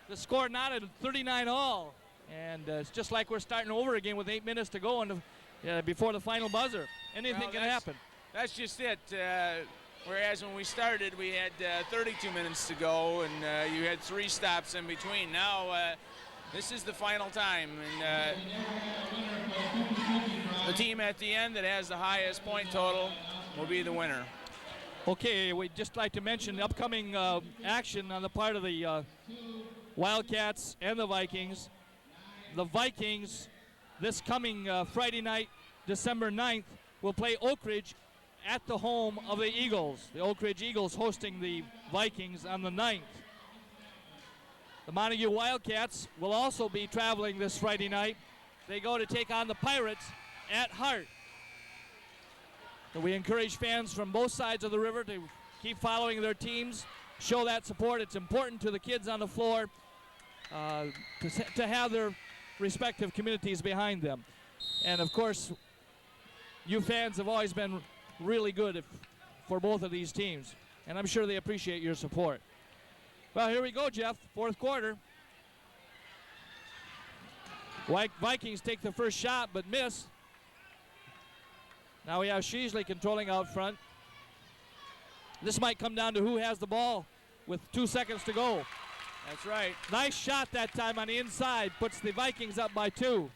The score not at 39 all. And it's just like we're starting over again with 8 minutes to go before the final buzzer. Anything can happen. That's just it. Whereas when we started, we had 32 minutes to go, and you had 3 stops in between. Now, this is the final time, and the team at the end that has the highest point total will be the winner. Okay, we'd just like to mention the upcoming action on the part of the Wildcats and the Vikings. The Vikings, this coming Friday night, December 9th, will play Oak Ridge at the home of the Eagles. The Oak Ridge Eagles hosting the Vikings on the 9th. The Montague Wildcats will also be traveling this Friday night. They go to take on the Pirates at Hart. So we encourage fans from both sides of the river to keep following their teams, show that support. It's important to the kids on the floor to have their respective communities behind them. And of course, you fans have always been really good for both of these teams, and I'm sure they appreciate your support. Well, here we go, Jeff, fourth quarter. Vikings take the first shot but miss. Now we have Sheasley controlling out front. This might come down to who has the ball with 2 seconds to go. That's right. Nice shot that time on the inside, puts the Vikings up by 2.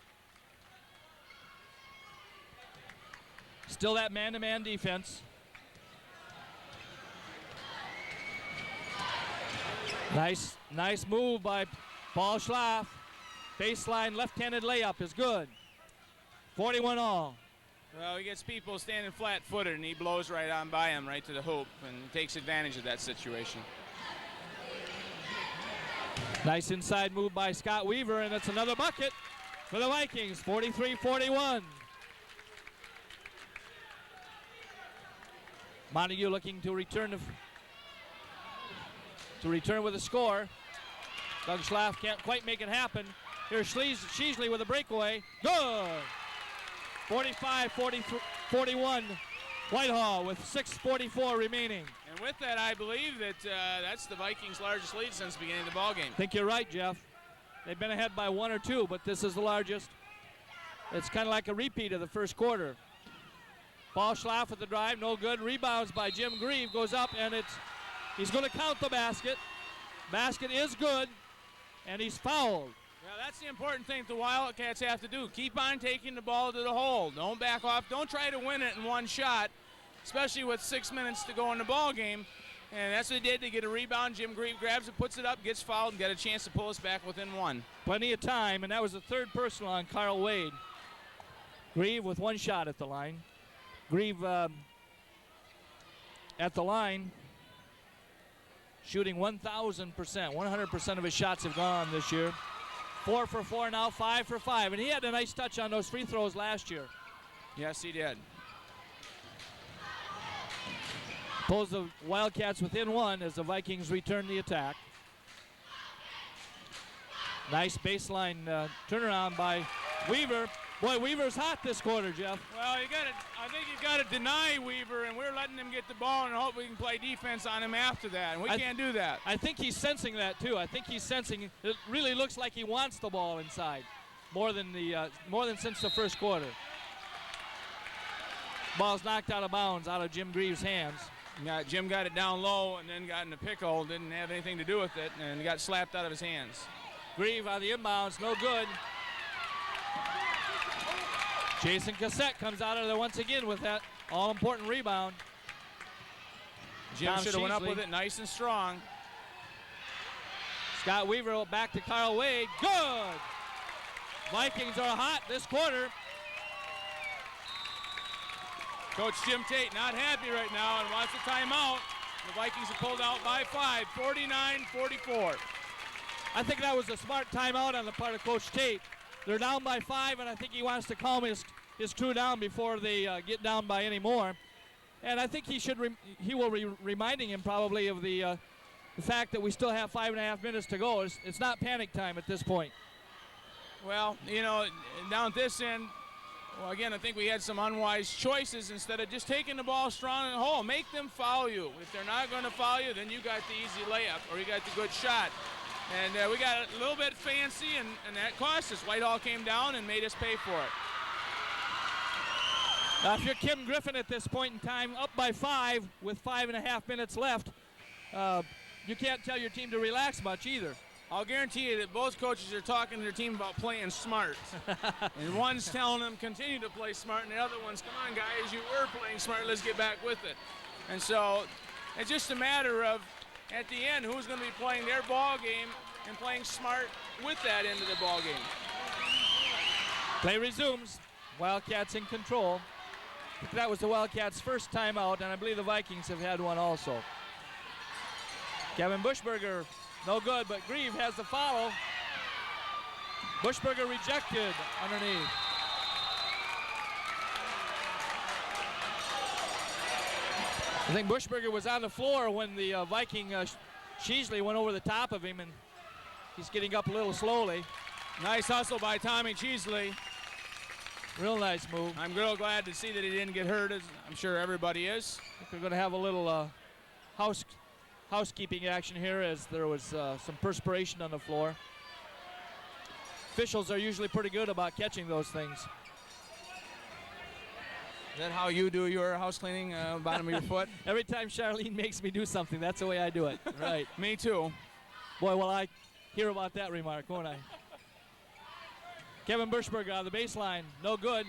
Still that man-to-man defense. Nice move by Paul Schlaff. Baseline left-handed layup is good. 41 all. Well, he gets people standing flat-footed, and he blows right on by him, right to the hoop, and takes advantage of that situation. Nice inside move by Scott Weaver, and that's another bucket for the Vikings, 43-41. Montague looking to return with a score. Doug Schlaff can't quite make it happen. Here's Sheasley with a breakaway. Good. 45-43. 41 Whitehall with 6:44 remaining. And with that, I believe that that's the Vikings' largest lead since the beginning of the ball game. I think you're right, Jeff. They've been ahead by 1 or 2, but this is the largest. It's kind of like a repeat of the first quarter. Paul Schlaff with the drive, no good. Rebounds by Jim Grieve, goes up, and he's going to count the basket. Basket is good, and he's fouled. Yeah, that's the important thing the Wildcats have to do. Keep on taking the ball to the hole. Don't back off. Don't try to win it in one shot, especially with 6 minutes to go in the ball game. And that's what they did. They get a rebound. Jim Grieve grabs it, puts it up, gets fouled, and got a chance to pull us back within 1. Plenty of time, and that was the third personal on Carl Wade. Grieve with 1 shot at the line. Grieve at the line, shooting 1,000%. 100% of his shots have gone this year. 4 for 4 now, 5 for 5. And he had a nice touch on those free throws last year. Yes, he did. Pulls the Wildcats within 1 as the Vikings return the attack. Nice baseline turnaround by Weaver. Boy, Weaver's hot this quarter, Jeff. Well, I think you got to deny Weaver, and we're letting him get the ball and hope we can play defense on him after that, and we can't do that. I think he's sensing that too. I think he's sensing it. Really looks like he wants the ball inside more than since the first quarter. Ball's knocked out of bounds, out of Jim Grieve's hands. Yeah, Jim got it down low and then got in a pickle, didn't have anything to do with it, and got slapped out of his hands. Grieve on the inbounds, no good. Jason Cassette comes out of there once again with that all-important rebound. Jim should have went up with it nice and strong. Scott Weaver back to Carl Wade. Good! Vikings are hot this quarter. Coach Jim Tate not happy right now and wants a timeout. The Vikings have pulled out by 5, 49-44. I think that was a smart timeout on the part of Coach Tate. They're down by 5, and I think he wants to calm his crew down before they get down by any more. And I think he will be reminding him probably of the fact that we still have 5.5 minutes to go. It's not panic time at this point. Well, you know, down at this end, well, again, I think we had some unwise choices instead of just taking the ball strong in the hole. Make them foul you. If they're not going to foul you, then you got the easy layup or you got the good shot. And we got a little bit fancy, and that cost us. Whitehall came down and made us pay for it. Now, if you're Kim Griffin at this point in time, up by 5 with 5.5 minutes left, you can't tell your team to relax much either. I'll guarantee you that both coaches are talking to their team about playing smart. And one's telling them continue to play smart, and the other one's, come on, guys, you were playing smart, let's get back with it. And so it's just a matter of, at the end, who's going to be playing their ball game and playing smart with that end of the ball game. Play resumes. Wildcats in control. I think that was the Wildcats' first timeout, and I believe the Vikings have had one also. Kevin Bushberger, no good, but Grieve has the follow. Bushberger rejected underneath. I think Bushberger was on the floor when the Viking Sheasley went over the top of him, and he's getting up a little slowly. Nice hustle by Tommy Sheasley. Real nice move. I'm real glad to see that he didn't get hurt, as I'm sure everybody is. I think we're going to have a little housekeeping action here as there was some perspiration on the floor. Officials are usually pretty good about catching those things. Is that how you do your house cleaning, bottom of your foot? Every time Charlene makes me do something, that's the way I do it. Right. Me too. Boy, will I hear about that remark, won't I? Kevin Bushberger on the baseline, no good.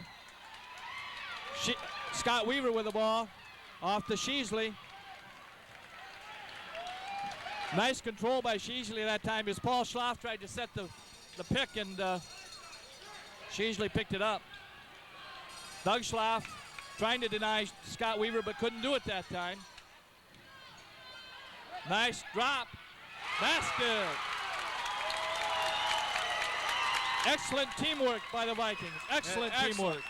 Scott Weaver with the ball, off to Sheasley. Nice control by Sheasley that time as Paul Schlaff tried to set the pick, and Sheasley picked it up. Doug Schlaff trying to deny Scott Weaver, but couldn't do it that time. Nice drop. Basket. Excellent teamwork by the Vikings. Excellent teamwork.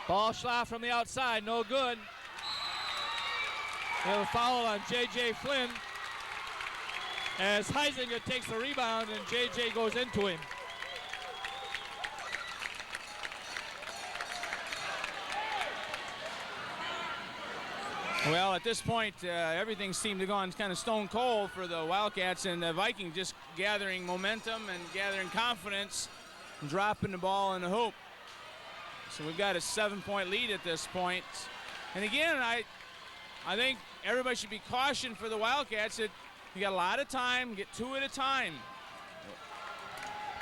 Paul Schlaff from the outside, no good. We have a foul on J.J. Flynn as Heisinger takes the rebound and J.J. goes into him. Well, at this point, everything seemed to have gone kind of stone cold for the Wildcats, and the Vikings just gathering momentum and gathering confidence and dropping the ball in the hoop. So we've got a 7-point lead at this point. And again, I think everybody should be cautioned for the Wildcats that you got a lot of time, get 2 at a time.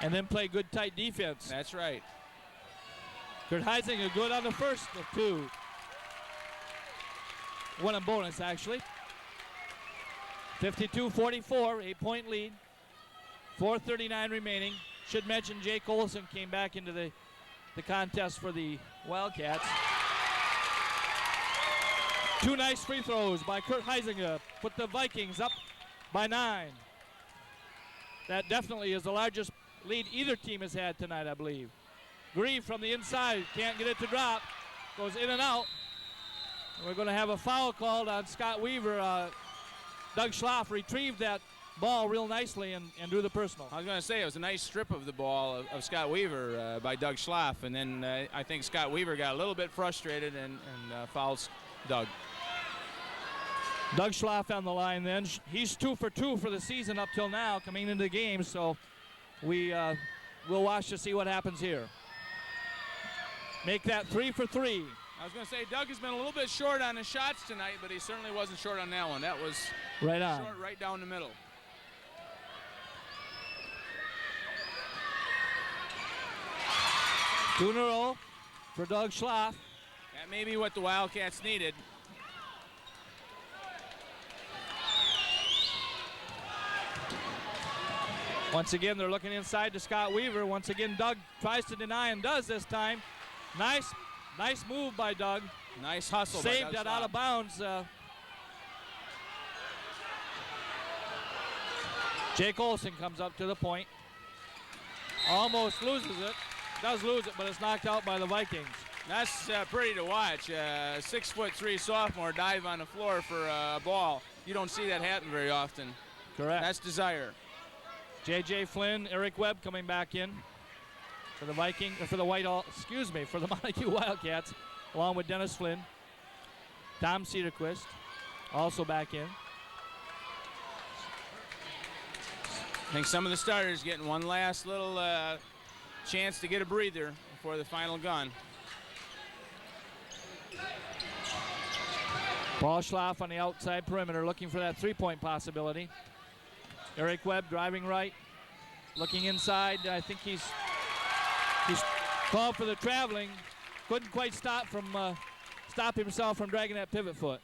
And then play good, tight defense. That's right. Kurt Heisinger good on the first of 2. One on bonus, actually. 52-44, 8-point lead. 4:39 remaining. Should mention Jake Olson came back into the contest for the Wildcats. 2 nice free throws by Kurt Heisinger. Put the Vikings up by 9. That definitely is the largest lead either team has had tonight, I believe. Grieve from the inside, can't get it to drop. Goes in and out. We're going to have a foul called on Scott Weaver. Doug Schlaff retrieved that ball real nicely and drew the personal. I was going to say it was a nice strip of the ball of Scott Weaver by Doug Schlaff, and then I think Scott Weaver got a little bit frustrated and fouls Doug. Doug Schlaff on the line then. He's 2 for 2 for the season up till now coming into the game, so we'll watch to see what happens here. Make that 3 for 3. I was going to say Doug has been a little bit short on his shots tonight, but he certainly wasn't short on that one. That was right on. Short right down the middle. Two in a row for Doug Schlaff. That may be what the Wildcats needed. Once again, they're looking inside to Scott Weaver. Once again, Doug tries to deny and does this time. Nice move by Doug. Nice hustle. Saved that out of bounds. Jake Olson comes up to the point. Almost loses it. Does lose it, but it's knocked out by the Vikings. That's pretty to watch. 6'3" sophomore dive on the floor for a ball. You don't see that happen very often. Correct. That's desire. J.J. Flynn, Eric Webb coming back in for the for the Montague Wildcats, along with Dennis Flynn. Tom Cedarquist also back in. I think some of the starters getting one last little chance to get a breather before the final gun. Paul Schlaff on the outside perimeter looking for that three-point possibility. Eric Webb driving right, looking inside. I think he's called for the traveling. Couldn't quite stop himself from dragging that pivot foot.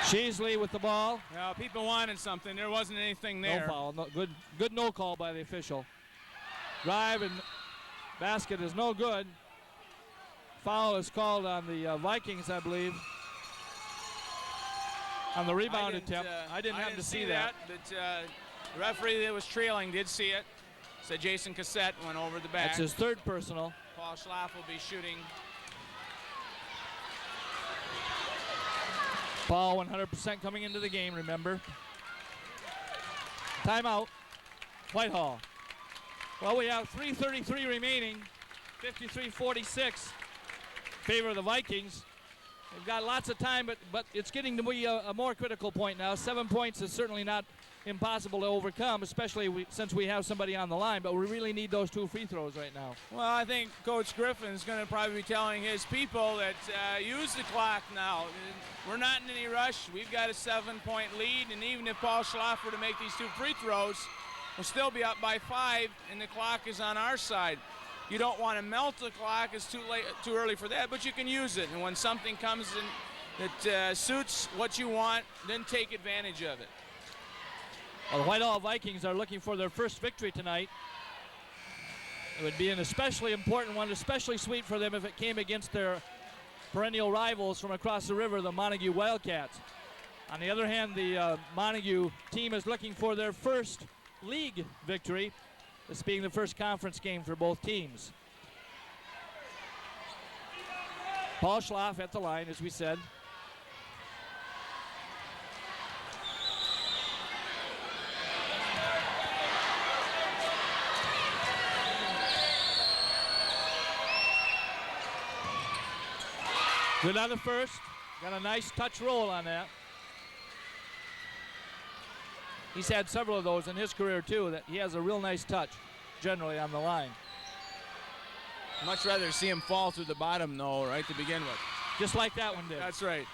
Sheasley with the ball. Well, people wanted something. There wasn't anything there. No foul. No, good no call by the official. Drive and basket is no good. Foul is called on the Vikings, I believe. On the rebound attempt. I didn't happen to see that. But the referee that was trailing did see it. Said Jason Cassette went over the back. That's his third personal. Paul Schlaff will be shooting. Paul 100% coming into the game, remember. Timeout. Whitehall. Well, we have 3:33 remaining. 53-46. Favor of the Vikings. They've got lots of time, but it's getting to be a more critical point now. 7 points is certainly not impossible to overcome, especially since we have somebody on the line, but we really need those 2 free throws right now. Well, I think Coach Griffin's going to probably be telling his people that use the clock now. We're not in any rush. We've got a 7-point lead, and even if Paul Schlaff were to make these 2 free throws, we'll still be up by 5, and the clock is on our side. You don't want to melt the clock. It's too early for that, but you can use it. And when something comes in that suits what you want, then take advantage of it. Well, the Whitehall Vikings are looking for their first victory tonight. It would be an especially important one, especially sweet for them if it came against their perennial rivals from across the river, the Montague Wildcats. On the other hand, the Montague team is looking for their first league victory, this being the first conference game for both teams. Paul Schlaff at the line, as we said. Good on the first. Got a nice touch roll on that. He's had several of those in his career too, that he has a real nice touch generally on the line. Much rather see him fall through the bottom though, right to begin with. Just like that one did. That's right.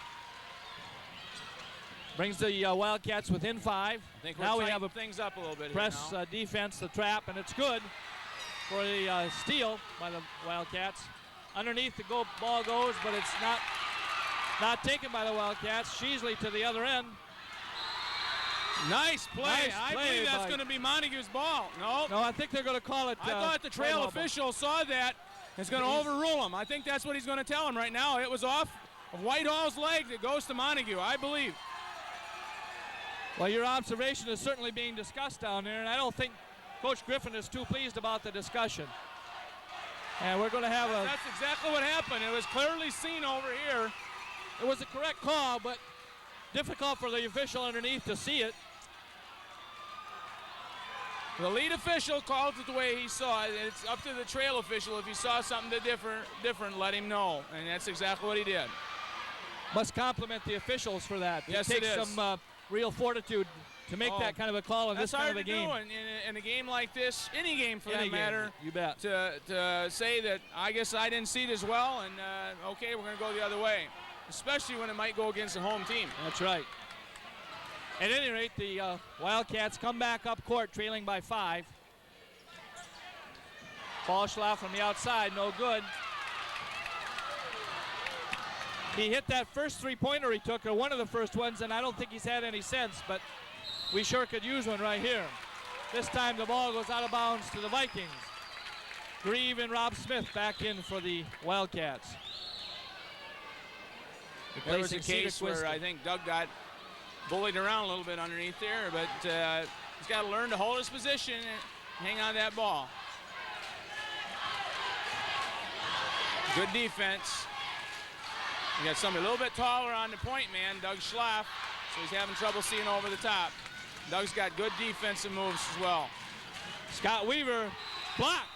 Brings the Wildcats within 5. I think now we have a things up a little bit press here now. defense, the trap, and it's good for the steal by the Wildcats. Underneath the ball goes, but it's not taken by the Wildcats. Sheasley to the other end. Nice play. Nice I play believe that's by- going to be Montague's ball. No. No, I think they're going to call it. I thought the trail ball. official saw that. Is going to overrule him. I think that's what he's going to tell him right now. It was off of Whitehall's leg that goes to Montague, I believe. Well, your observation is certainly being discussed down there, and I don't think Coach Griffin is too pleased about the discussion. And we're going to have That's exactly what happened. It was clearly seen over here. It was a correct call, but difficult for the official underneath to see it. The lead official called it the way he saw it. It's up to the trail official. If he saw something different, let him know. And that's exactly what he did. Must compliment the officials for that. Yes, it takes it is. some real fortitude to make that kind of a call in this kind of a game. That's hard to do in a game like this, any game for that matter. You bet. To say that I guess I didn't see it as well, and okay, we're going to go the other way, especially when it might go against the home team. That's right. At any rate, the Wildcats come back up court, trailing by 5. Ballschlag from the outside, no good. He hit that first three-pointer he took, or one of the first ones, and I don't think he's had any since, but we sure could use one right here. This time the ball goes out of bounds to the Vikings. Grieve and Rob Smith back in for the Wildcats. There was a case where I think Doug got bullied around a little bit underneath there, but he's got to learn to hold his position and hang on to that ball. Good defense. You got somebody a little bit taller on the point man, Doug Schlaff, so he's having trouble seeing over the top. Doug's got good defensive moves as well. Scott Weaver blocked.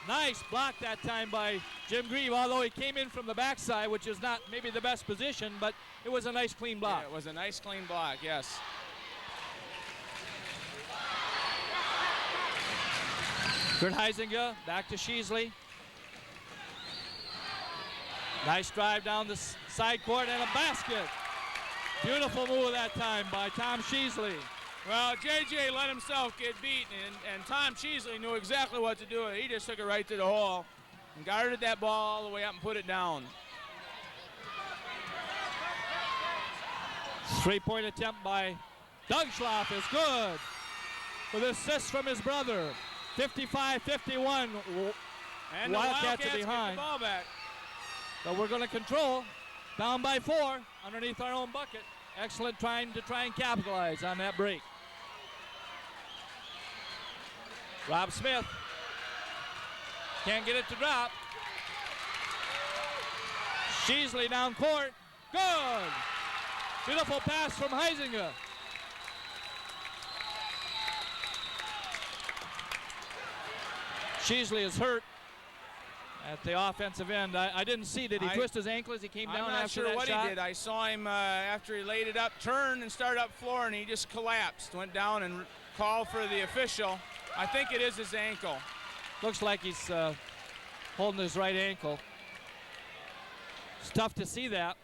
Nice block that time by Jim Grieve, although he came in from the backside, which is not maybe the best position, but it was a nice clean block. Yeah, it was a nice clean block, yes. Kurt Heisinger back to Sheasley. Nice drive down the side court and a basket. Beautiful move that time by Tom Sheasley. Well, JJ let himself get beat, and Tom Sheasley knew exactly what to do. He just took it right to the hole and guarded that ball all the way up and put it down. Three-point attempt by Doug Schlaff is good. With assist from his brother. 55-51. And the Wildcats are behind. get the ball back. So we're going to control. Down by 4 underneath our own bucket. Excellent trying and capitalize on that break. Rob Smith can't get it to drop. Sheasley down court. Good. Beautiful pass from Heisinger. Sheasley is hurt at the offensive end. I didn't see. Did he twist his ankle as he came down after that shot? I'm not sure what he did. I saw him after he laid it up, turn and start up floor, and he just collapsed. Went down and called for the official. I think it is his ankle. Looks like he's holding his right ankle. It's tough to see that.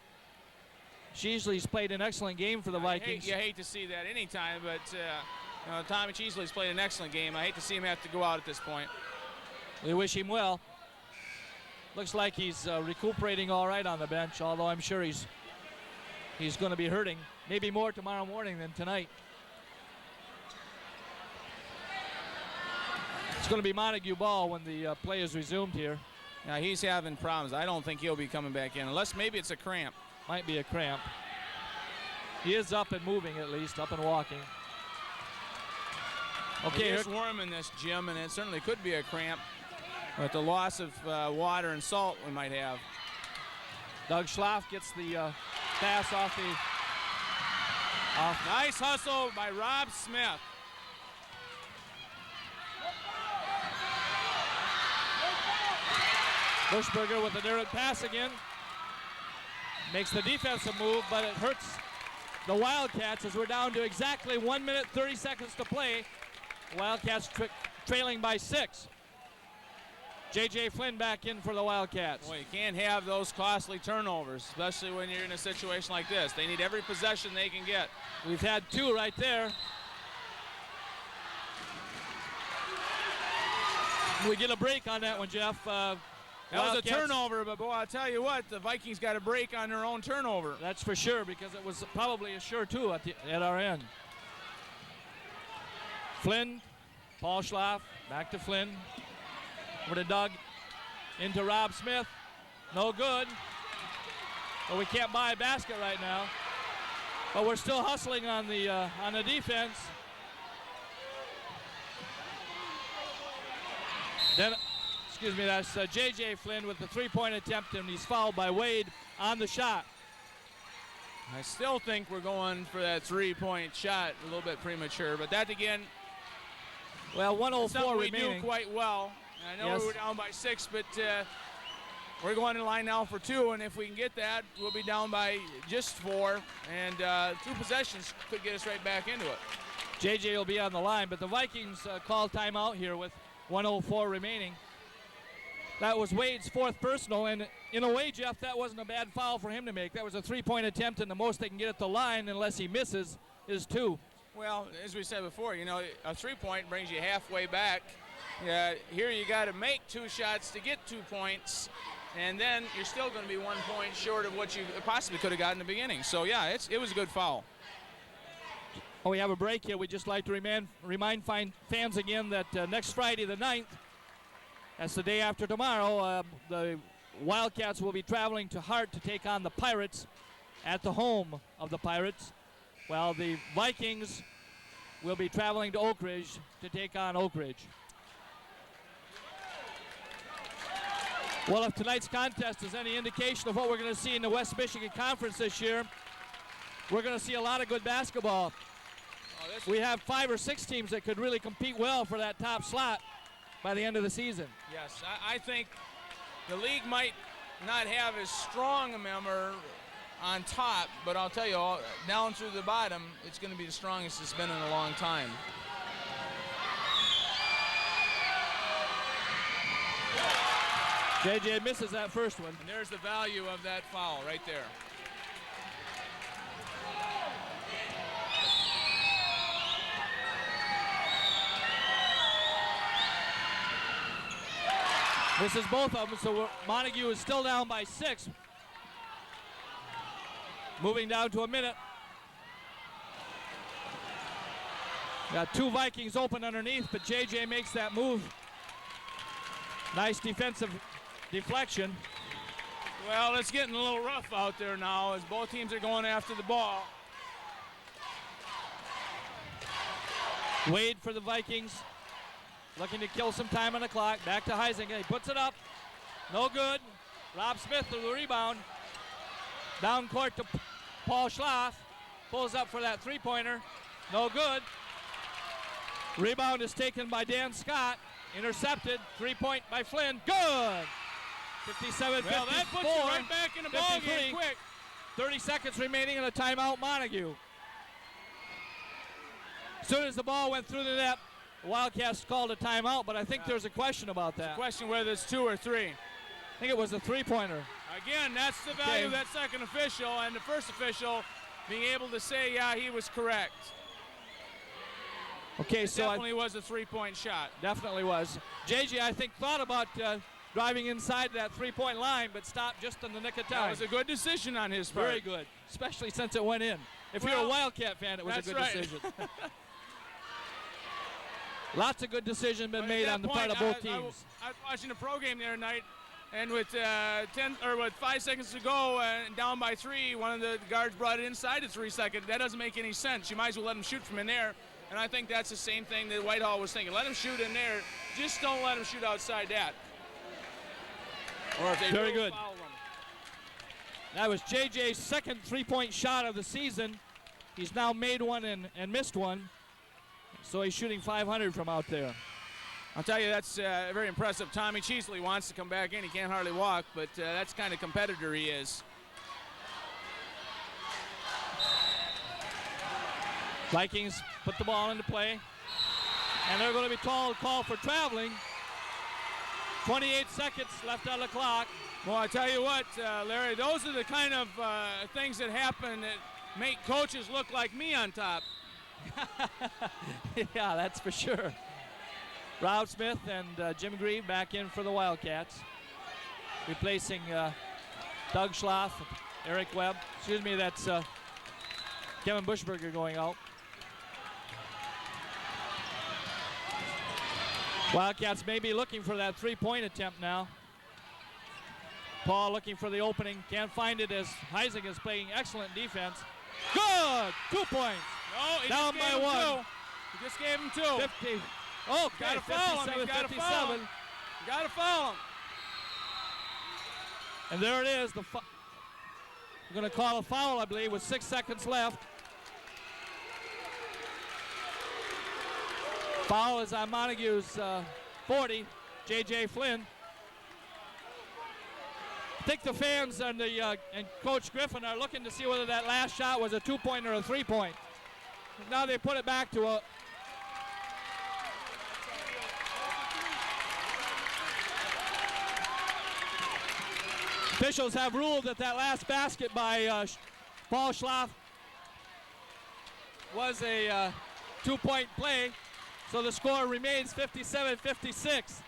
Sheasley's played an excellent game for the Vikings. You hate to see that anytime, but Tommy Sheasley's played an excellent game. I hate to see him have to go out at this point. We wish him well. Looks like he's recuperating all right on the bench, although I'm sure he's going to be hurting. Maybe more tomorrow morning than tonight. It's going to be Montague ball when the play is resumed here. Now he's having problems. I don't think he'll be coming back in, unless maybe it's a cramp. Might be a cramp. He is up and moving at least, up and walking. Okay, it's warm in this gym, and it certainly could be a cramp with the loss of water and salt we might have. Doug Schlaff gets the pass off the... Nice hustle by Rob Smith. Bushberger with an errant pass again. makes the defensive move, but it hurts the Wildcats as we're down to exactly 1 minute, 30 seconds to play. Wildcats trailing by 6. J.J. Flynn back in for the Wildcats. Boy, you can't have those costly turnovers, especially when you're in a situation like this. They need every possession they can get. We've had 2 right there. We get a break on that one, Jeff. That was a turnover, but boy, I'll tell you what, the Vikings got a break on their own turnover. That's for sure, because it was probably a sure too at our end. Flynn, Paul Schlaff, back to Flynn. Over to Doug, into Rob Smith. No good. But we can't buy a basket right now. But we're still hustling on the defense. Then, excuse me, that's J.J. Flynn with the three-point attempt, and he's fouled by Wade on the shot. I still think we're going for that three-point shot, a little bit premature, but that again, well, 1:04 remaining. We do quite well. I know Yes. we were down by 6, but we're going in line now for 2, and if we can get that, we'll be down by just 4, and 2 possessions could get us right back into it. JJ will be on the line, but the Vikings call timeout here with 1:04 remaining. That was Wade's 4th personal, and in a way, Jeff, that wasn't a bad foul for him to make. That was a 3-point attempt, and the most they can get at the line, unless he misses, is 2. Well, as we said before, you know, a 3-point brings you halfway back. Here you got to make 2 shots to get 2 points, and then you're still going to be 1 point short of what you possibly could have got in the beginning. So, yeah, it was a good foul. Oh, we have a break here. We'd just like to remind fans again that next Friday the 9th, that's the day after tomorrow, the Wildcats will be traveling to Hart to take on the Pirates at the home of the Pirates, while the Vikings will be traveling to Oak Ridge to take on Oak Ridge. Well, if tonight's contest is any indication of what we're going to see in the West Michigan Conference this year, we're going to see a lot of good basketball. We have 5 or 6 teams that could really compete well for that top slot by the end of the season. Yes, I think the league might not have as strong a member on top, but I'll tell you, down through the bottom, it's going to be the strongest it's been in a long time. JJ misses that first one. And there's the value of that foul right there. Misses both of them, so Montague is still down by 6. Moving down to a minute. Got 2 Vikings open underneath, but JJ makes that move. Nice defensive deflection. Well, it's getting a little rough out there now as both teams are going after the ball. Wade for the Vikings, looking to kill some time on the clock. Back to Heisinger. He puts it up. No good. Rob Smith with the rebound. Down court to Paul Schlaff. Pulls up for that three-pointer. No good. Rebound is taken by Dan Scott. Intercepted. 3-point by Flynn. Good. 57-54. Well, that puts you right back in the ball game quick. 30 seconds remaining in a timeout, Montague. As soon as the ball went through the net, the Wildcats called a timeout, but I think there's a question about that. Question whether it's 2 or 3. I think it was a three-pointer. Again, that's the value of that second official, and the first official being able to say, yeah, he was correct. Okay, it so definitely was a three-point shot. Definitely was. JJ, I think, thought about driving inside that three-point line, but stopped just in the nick of time. That was a good decision on his part. Very good, especially since it went in. If you're a Wildcat fan, it was a good decision. Lots of good decisions been made on the part of both teams. I was watching the pro game the other night, and with 5 seconds to go and down by 3, one of the guards brought it inside the 3 seconds. That doesn't make any sense. You might as well let him shoot from in there. And I think that's the same thing that Whitehall was thinking. Let him shoot in there. Just don't let him shoot outside that. Or if they Very good. Foul them. That was JJ's second three-point shot of the season. He's now made one and missed one. So he's shooting 500 from out there. I'll tell you, that's very impressive. Tommy Cheesley wants to come back in. He can't hardly walk, but that's the kind of competitor he is. Vikings put the ball into play, and they're going to be called for traveling. 28 seconds left on the clock. Well, I tell you what, Larry, those are the kind of things that happen that make coaches look like me on top. Yeah, that's for sure. Rob Smith and Jim Grieve back in for the Wildcats, replacing Doug Schlaff, Eric Webb. Excuse me, that's Kevin Bushberger going out. Wildcats may be looking for that three-point attempt now. Paul looking for the opening, can't find it as Heising is playing excellent defense. Good! 2 points. No, he down just by gave him one. 2. He just gave him 2. 50. Oh, Got to foul him. He's got to foul him. Got to foul him. And there it is. We're going to call a foul, I believe, with 6 seconds left. Foul is on Montague's 40, J.J. Flynn. I think the fans and Coach Griffin are looking to see whether that last shot was a 2-point or a 3-point. Now they put it back to a... Officials have ruled that last basket by Paul Schlaff was a 2-point play, so the score remains 57-56.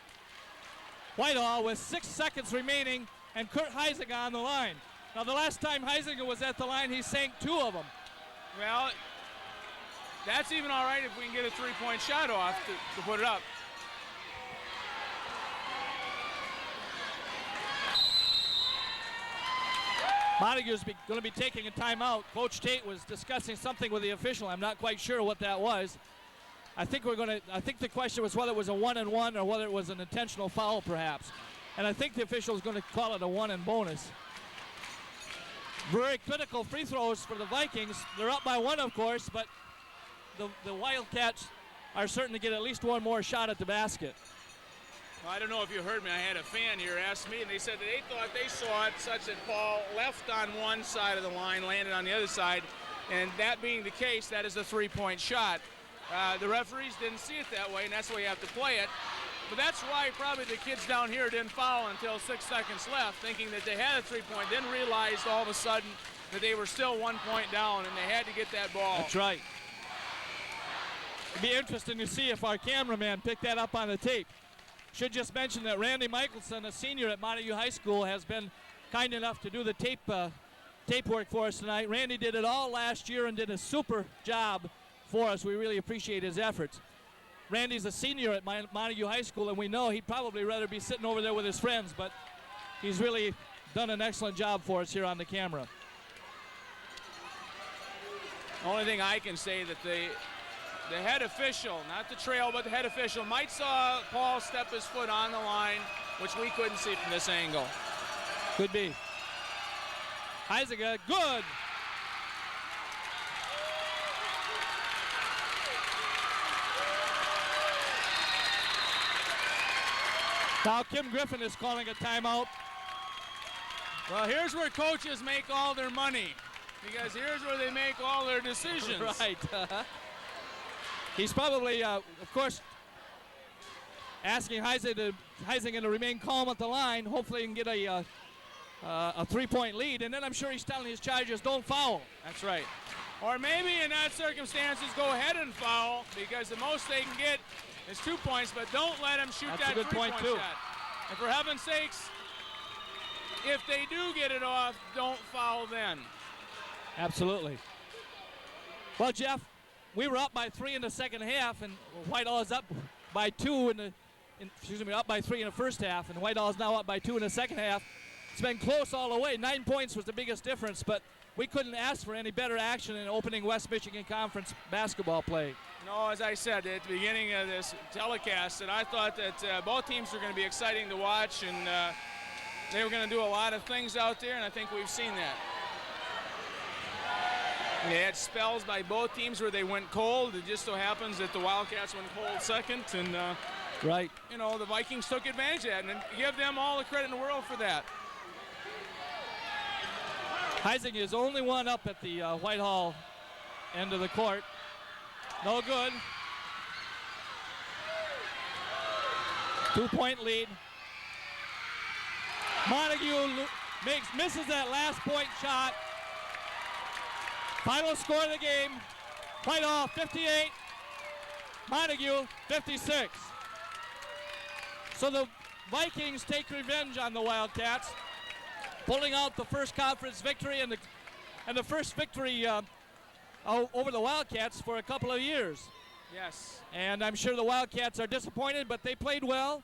Whitehall with 6 seconds remaining and Kurt Heising on the line. Now the last time Heising was at the line, he sank 2 of them. Well, that's even all right if we can get a 3-point shot off to put it up. Montague's going to be taking a timeout. Coach Tate was discussing something with the official. I'm not quite sure what that was. I think the question was whether it was a 1-and-1 or whether it was an intentional foul, perhaps. And I think the official is going to call it a 1 bonus. Very critical free throws for the Vikings. They're up by 1, of course, but the Wildcats are certain to get at least 1 more shot at the basket. Well, I don't know if you heard me. I had a fan here ask me, and they said that they thought they saw it such that Paul left on one side of the line, landed on the other side, and that being the case, that is a 3-point shot. The referees didn't see it that way, and that's the way you have to play it. But that's why probably the kids down here didn't foul until 6 seconds left, thinking that they had a 3-point, then realized all of a sudden that they were still 1 point down, and they had to get that ball. That's right. It'd be interesting to see if our cameraman picked that up on the tape. Should just mention that Randy Michelson, a senior at Montague High School, has been kind enough to do the tape work for us tonight. Randy did it all last year and did a super job for us. We really appreciate his efforts. Randy's a senior at Montague High School, and we know he'd probably rather be sitting over there with his friends, but he's really done an excellent job for us here on the camera. The only thing I can say that the head official, not the trail, but the head official, might saw Paul step his foot on the line, which we couldn't see from this angle. Could be. Heisinger, good. Now Kim Griffin is calling a timeout. Well, here's where coaches make all their money, because here's where they make all their decisions. Right. He's probably, of course, asking Heisinger to remain calm at the line. Hopefully he can get a 3-point lead, and then I'm sure he's telling his Chargers, don't foul. That's right. Or maybe in that circumstances, go ahead and foul, because the most they can get is 2 points, but don't let them shoot that 3-point shot. And for heaven's sakes, if they do get it off, don't foul then. Absolutely. Well, Jeff, we were up by 3 in the second half, and Whitehall is up by 2 up by 3 in the first half, and Whitehall is now up by 2 in the second half. It's been close all the way. 9 points was the biggest difference, but we couldn't ask for any better action in opening West Michigan Conference basketball play. No, as I said at the beginning of this telecast, that I thought that both teams were going to be exciting to watch, and they were going to do a lot of things out there, and I think we've seen that. They had spells by both teams where they went cold. It just so happens that the Wildcats went cold second, and right. You know, the Vikings took advantage of that, and give them all the credit in the world for that. Heising is only one up at the Whitehall end of the court. No good. 2-point lead. Montague misses that last point shot. Final score of the game, Whitehall 58, Montague 56. So the Vikings take revenge on the Wildcats, pulling out the first conference victory and the first victory over the Wildcats for a couple of years. Yes. And I'm sure the Wildcats are disappointed, but they played well.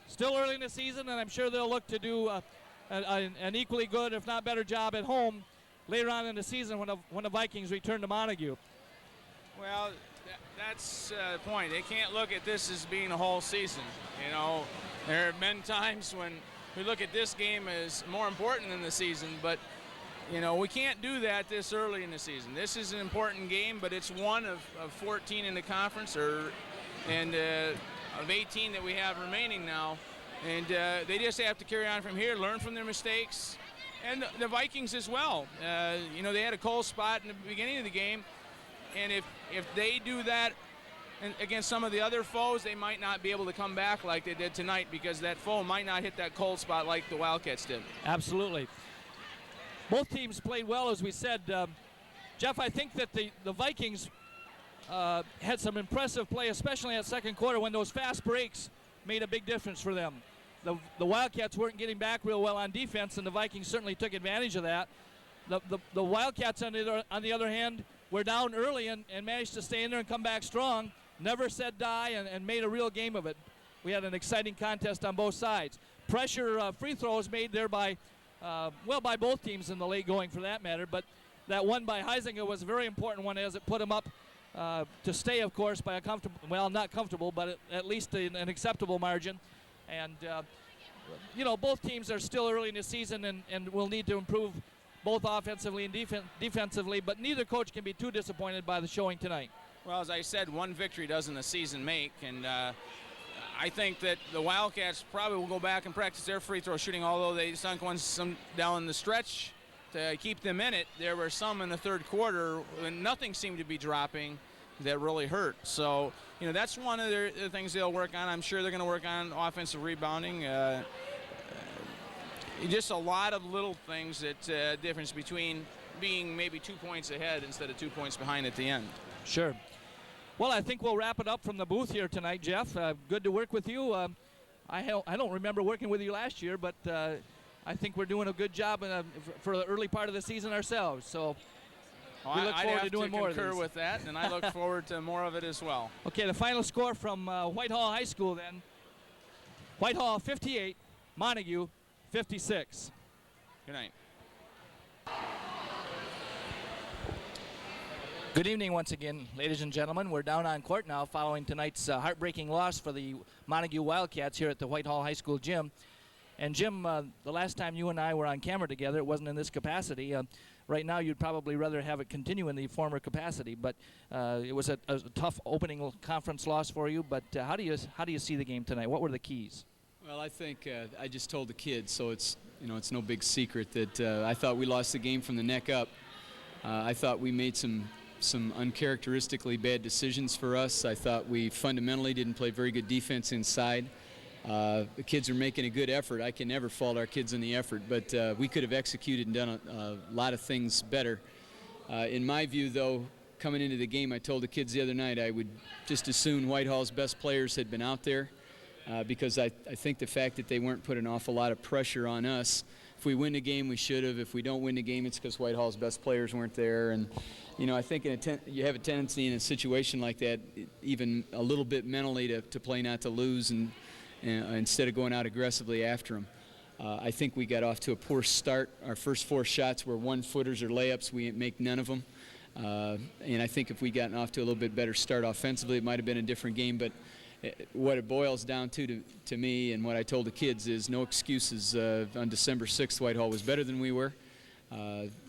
Still early in the season, and I'm sure they'll look to do an equally good, if not better, job at home later on in the season when the Vikings return to Montague. Well, that's the point. They can't look at this as being a whole season. You know, there have been times when we look at this game as more important than the season, but you know, we can't do that this early in the season. This is an important game, but it's one of 14 in the conference, and of 18 that we have remaining now. And they just have to carry on from here, learn from their mistakes. And the Vikings as well. You know, they had a cold spot in the beginning of the game, and if they do that against some of the other foes, they might not be able to come back like they did tonight, because that foe might not hit that cold spot like the Wildcats did. Absolutely. Both teams played well, as we said. Jeff, I think that the Vikings had some impressive play, especially in that second quarter when those fast breaks made a big difference for them. The Wildcats weren't getting back real well on defense, and the Vikings certainly took advantage of that. The Wildcats, on the other hand, were down early and managed to stay in there and come back strong. Never said die and made a real game of it. We had an exciting contest on both sides. Pressure free throws made there by both teams in the late going, for that matter. But that one by Heisinger was a very important one, as it put him up to stay, of course, by a comfortable, well, not comfortable, but at least an acceptable margin. And, you know, both teams are still early in the season and will need to improve both offensively and defensively, but neither coach can be too disappointed by the showing tonight. Well, as I said, one victory doesn't a season make, and I think that the Wildcats probably will go back and practice their free throw shooting, although they sunk some down the stretch to keep them in it. There were some in the third quarter when nothing seemed to be dropping that really hurt. So, you know, that's one of the things they'll work on. I'm sure they're going to work on offensive rebounding. Just a lot of little things that difference between being maybe 2 points ahead instead of 2 points behind at the end. Sure. Well, I think we'll wrap it up from the booth here tonight, Jeff. Good to work with you. I don't remember working with you last year, but I think we're doing a good job for the early part of the season ourselves. So we look forward to doing more of this. I concur with that, and I look forward to more of it as well. Okay, the final score from Whitehall High School then. Whitehall 58, Montague 56. Good night. Good evening once again, ladies and gentlemen. We're down on court now following tonight's heartbreaking loss for the Montague Wildcats here at the Whitehall High School gym. And Jim, the last time you and I were on camera together, it wasn't in this capacity. Right now you'd probably rather have it continue in the former capacity, but it was a tough opening conference loss for you. But how do you see the game tonight? What were the keys? Well, I think I just told the kids, so it's no big secret that I thought we lost the game from the neck up. I thought we made some uncharacteristically bad decisions for us. I thought we fundamentally didn't play very good defense inside. The kids are making a good effort. I can never fault our kids in the effort, but we could have executed and done a lot of things better. In my view, though, coming into the game, I told the kids the other night I would just as soon Whitehall's best players had been out there, because I think the fact that they weren't put an awful lot of pressure on us. If we win the game, we should have. If we don't win the game, it's because Whitehall's best players weren't there. And I think you have a tendency in a situation like that, even a little bit mentally, to play not to lose, and instead of going out aggressively after them. I think we got off to a poor start. Our first 4 shots were one-footers or layups. We didn't make none of them. And I think if we gotten off to a little bit better start offensively, it might have been a different game. But what it boils down to me, and what I told the kids, is no excuses. On December 6th, Whitehall was better than we were.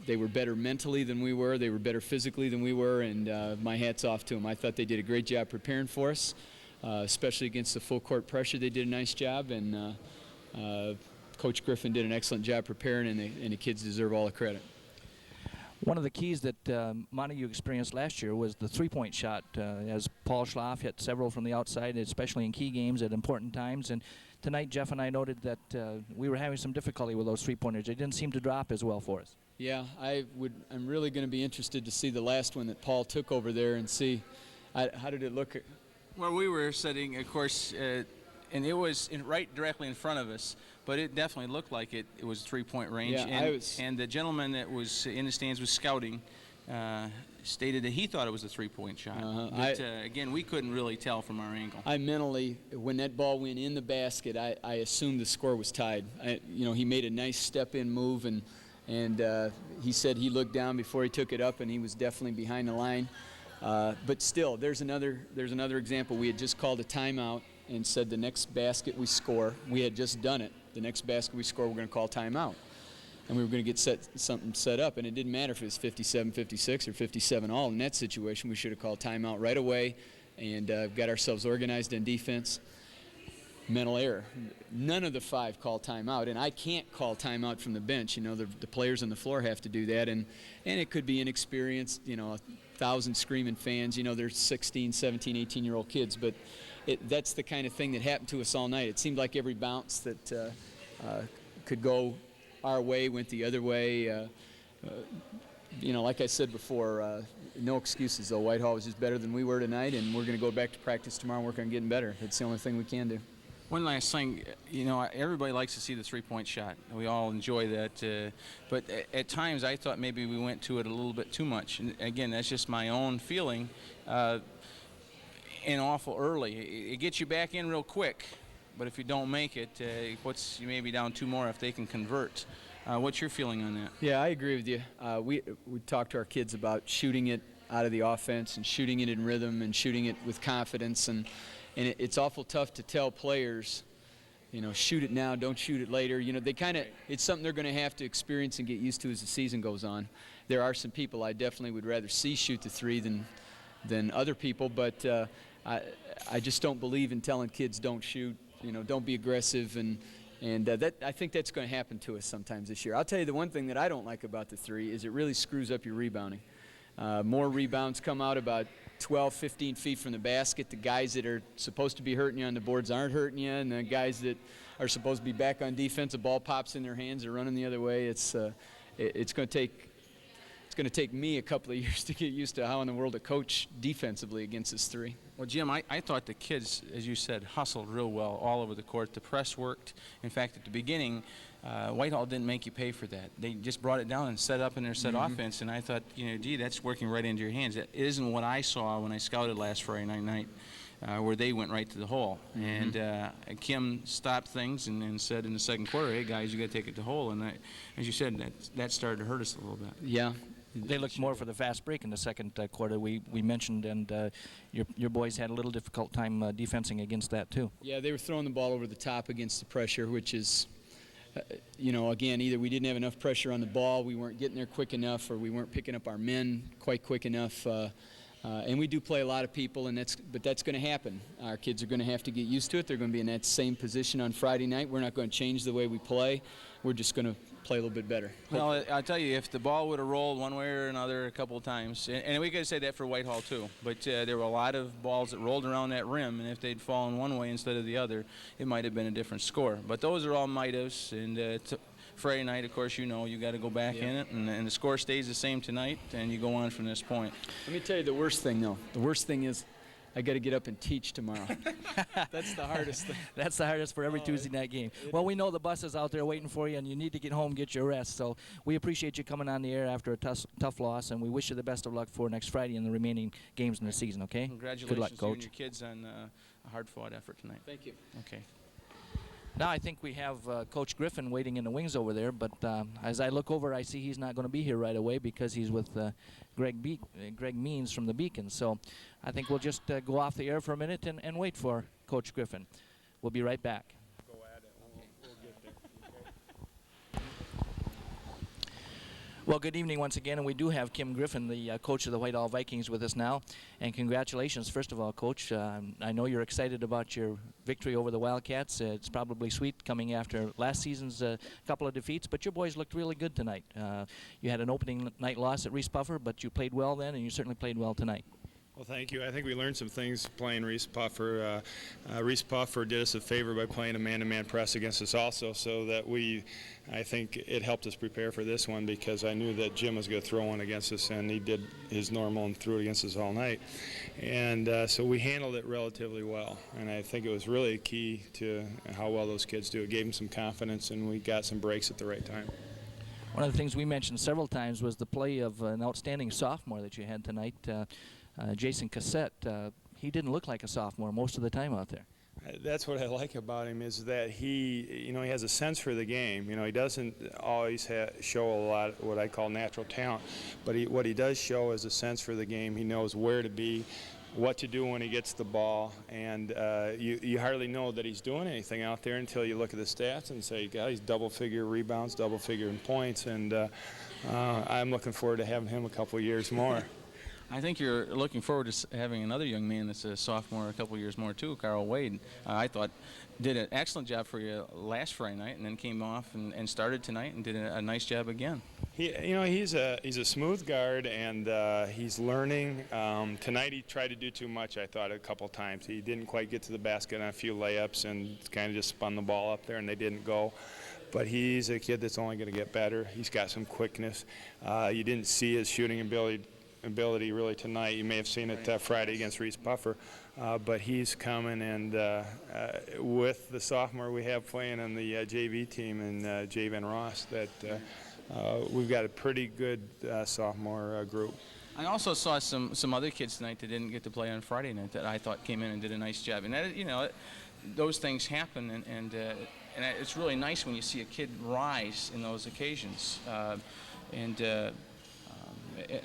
They were better mentally than we were. They were better physically than we were, and my hat's off to them. I thought they did a great job preparing for us, especially against the full court pressure. They did a nice job, and Coach Griffin did an excellent job preparing, and the kids deserve all the credit. One of the keys that Montague experienced last year was the three-point shot, as Paul Schloff hit several from the outside, especially in key games at important times. And tonight, Jeff and I noted that we were having some difficulty with those three-pointers. They didn't seem to drop as well for us. Yeah, I'm really going to be interested to see the last one that Paul took over there and see how did it look. Well, we were sitting, of course, and it was right directly in front of us, but it definitely looked like it was three-point range. Yeah, and the gentleman that was in the stands was scouting stated that he thought it was a three-point shot. But again, we couldn't really tell from our angle. I mentally, when that ball went in the basket, I assumed the score was tied. He made a nice step-in move, and he said he looked down before he took it up, and he was definitely behind the line. But still, there's another example. We had just called a timeout and said the next basket we score, we had just done it. The next basket we score, we're going to call timeout. And we were going to get something set up, and it didn't matter if it was 57-56 or 57-all. In that situation, we should have called timeout right away and got ourselves organized in defense. Mental error. None of the five call timeout, and I can't call timeout from the bench. The players on the floor have to do that, and it could be inexperienced, 1,000 screaming fans. They're 16, 17, 18-year-old kids, but that's the kind of thing that happened to us all night. It seemed like every bounce that could go our way went the other way. Like I said before, no excuses, though. Whitehall was just better than we were tonight, and we're going to go back to practice tomorrow and work on getting better. It's the only thing we can do. One last thing, everybody likes to see the three-point shot. We all enjoy that. But at times I thought maybe we went to it a little bit too much. And again, that's just my own feeling. And awful early. It gets you back in real quick. But if you don't make it, it puts you maybe down two more if they can convert. What's your feeling on that? Yeah, I agree with you. We talked to our kids about shooting it out of the offense and shooting it in rhythm and shooting it with confidence. And it's awful tough to tell players, shoot it now, don't shoot it later. It's something they're going to have to experience and get used to as the season goes on. There are some people I definitely would rather see shoot the three than other people, but I just don't believe in telling kids don't shoot, don't be aggressive, and that I think that's going to happen to us sometimes this year. I'll tell you the one thing that I don't like about the three is it really screws up your rebounding. More rebounds come out about 12, 15 feet from the basket. The guys that are supposed to be hurting you on the boards aren't hurting you, and the guys that are supposed to be back on defense, the ball pops in their hands, they're running the other way. It's going to take me a couple of years to get used to how in the world to coach defensively against this three. Well, Jim, I thought the kids, as you said, hustled real well all over the court. The press worked. In fact, at the beginning, Whitehall didn't make you pay for that. They just brought it down and set up in their set offense, and I thought, gee, that's working right into your hands. That isn't what I saw when I scouted last Friday night, where they went right to the hole. And Kim stopped things and said in the second quarter, hey, guys, you got to take it to the hole. And as you said, that started to hurt us a little bit. Yeah. They looked more for the fast break in the second quarter. We mentioned, and your boys had a little difficult time defensing against that too. Yeah, they were throwing the ball over the top against the pressure, which is, again, either we didn't have enough pressure on the ball, we weren't getting there quick enough, or we weren't picking up our men quite quick enough. And we do play a lot of people, but that's going to happen. Our kids are going to have to get used to it. They're going to be in that same position on Friday night. We're not going to change the way we play. We're just going to play a little bit better. Well, I'll tell you, if the ball would have rolled one way or another a couple of times, and we could say that for Whitehall too, but there were a lot of balls that rolled around that rim, and if they'd fallen one way instead of the other, it might have been a different score. But those are all might-haves, and Friday night, of course, you got to go back in it, and the score stays the same tonight, and you go on from this point. Let me tell you the worst thing, though. The worst thing is I got to get up and teach tomorrow. That's the hardest thing. That's the hardest for every Tuesday night game. Well, we know the bus is out there waiting for you, and you need to get home, get your rest. So we appreciate you coming on the air after a tough loss, and we wish you the best of luck for next Friday and the remaining games in the season, okay? Congratulations Good luck, to you Coach. and your kids on a hard-fought effort tonight. Thank you. Okay. Now I think we have Coach Griffin waiting in the wings over there, but as I look over, I see he's not going to be here right away because he's with Greg Means from the Beacon. So I think we'll just go off the air for a minute and wait for Coach Griffin. We'll be right back. Go at it. We'll get there. Okay. Well, good evening once again, and we do have Kim Griffin, the coach of the Whitehall Vikings, with us now. And congratulations, first of all, Coach. I know you're excited about your victory over the Wildcats. It's probably sweet coming after last season's couple of defeats, but your boys looked really good tonight. You had an opening night loss at Reese Puffer, but you played well then, and you certainly played well tonight. Well, thank you. I think we learned some things playing Reese Puffer. Reese Puffer did us a favor by playing a man-to-man press against us also, so that I think it helped us prepare for this one, because I knew that Jim was going to throw one against us, and he did his normal and threw it against us all night. And so we handled it relatively well, and I think it was really key to how well those kids do. It gave them some confidence, and we got some breaks at the right time. One of the things we mentioned several times was the play of an outstanding sophomore that you had tonight. Jason Cassette, he didn't look like a sophomore most of the time out there. That's what I like about him, is that he has a sense for the game. He doesn't always show a lot of what I call natural talent, but what he does show is a sense for the game. He knows where to be, what to do when he gets the ball, and you hardly know that he's doing anything out there until you look at the stats and say, God, he's double-figure rebounds, double-figure in points, and I'm looking forward to having him a couple of years more. I think you're looking forward to having another young man that's a sophomore a couple years more too, Carl Wade. I thought did an excellent job for you last Friday night, and then came off and started tonight and did a nice job again. He's a smooth guard, and he's learning. Tonight he tried to do too much, I thought, a couple times. He didn't quite get to the basket on a few layups and kind of just spun the ball up there, and they didn't go. But he's a kid that's only going to get better. He's got some quickness. You didn't see his shooting ability really tonight. You may have seen it Friday against Reese Puffer, but he's coming, and with the sophomore we have playing on the JV team and Javen Ross, that we've got a pretty good sophomore group. I also saw some other kids tonight that didn't get to play on Friday night that I thought came in and did a nice job, and that, those things happen, and it's really nice when you see a kid rise in those occasions,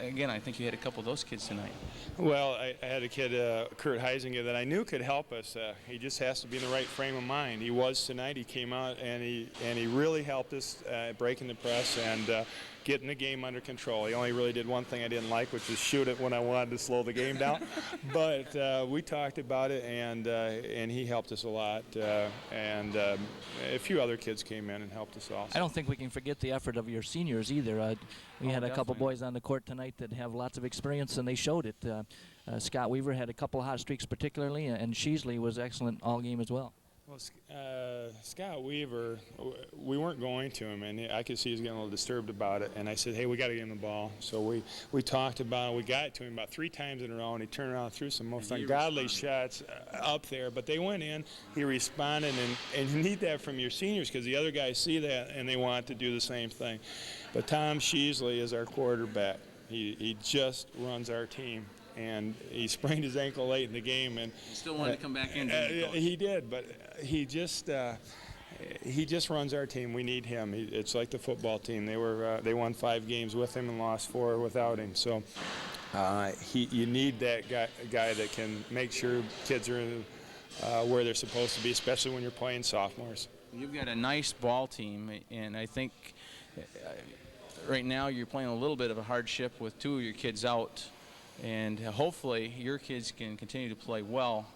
again, I think you had a couple of those kids tonight. Well, I had a kid, Kurt Heisinger, that I knew could help us. He just has to be in the right frame of mind. He was tonight. He came out and he really helped us breaking the press and getting the game under control. He only really did one thing I didn't like, which was shoot it when I wanted to slow the game down. But we talked about it, and he helped us a lot. And a few other kids came in and helped us also. I don't think we can forget the effort of your seniors either. We had a couple boys on the court tonight that have lots of experience, and they showed it. Scott Weaver had a couple of hot streaks particularly, and Sheasley was excellent all game as well. Well, Scott Weaver, we weren't going to him, and I could see he was getting a little disturbed about it. And I said, hey, we got to get him the ball. So we talked about it. We got it to him about 3 times in a row, and he turned around and threw some most ungodly shots up there. But they went in. He responded, and you need that from your seniors, because the other guys see that, and they want to do the same thing. But Tom Sheasley is our quarterback. He just runs our team. And he sprained his ankle late in the game, and he still wanted to come back in. He did, but he just runs our team. We need him. It's like the football team. They won 5 games with him and lost 4 without him. So you need that guy that can make sure kids are where they're supposed to be, especially when you're playing sophomores. You've got a nice ball team, and I think right now you're playing a little bit of a hardship with 2 of your kids out. And hopefully your kids can continue to play well,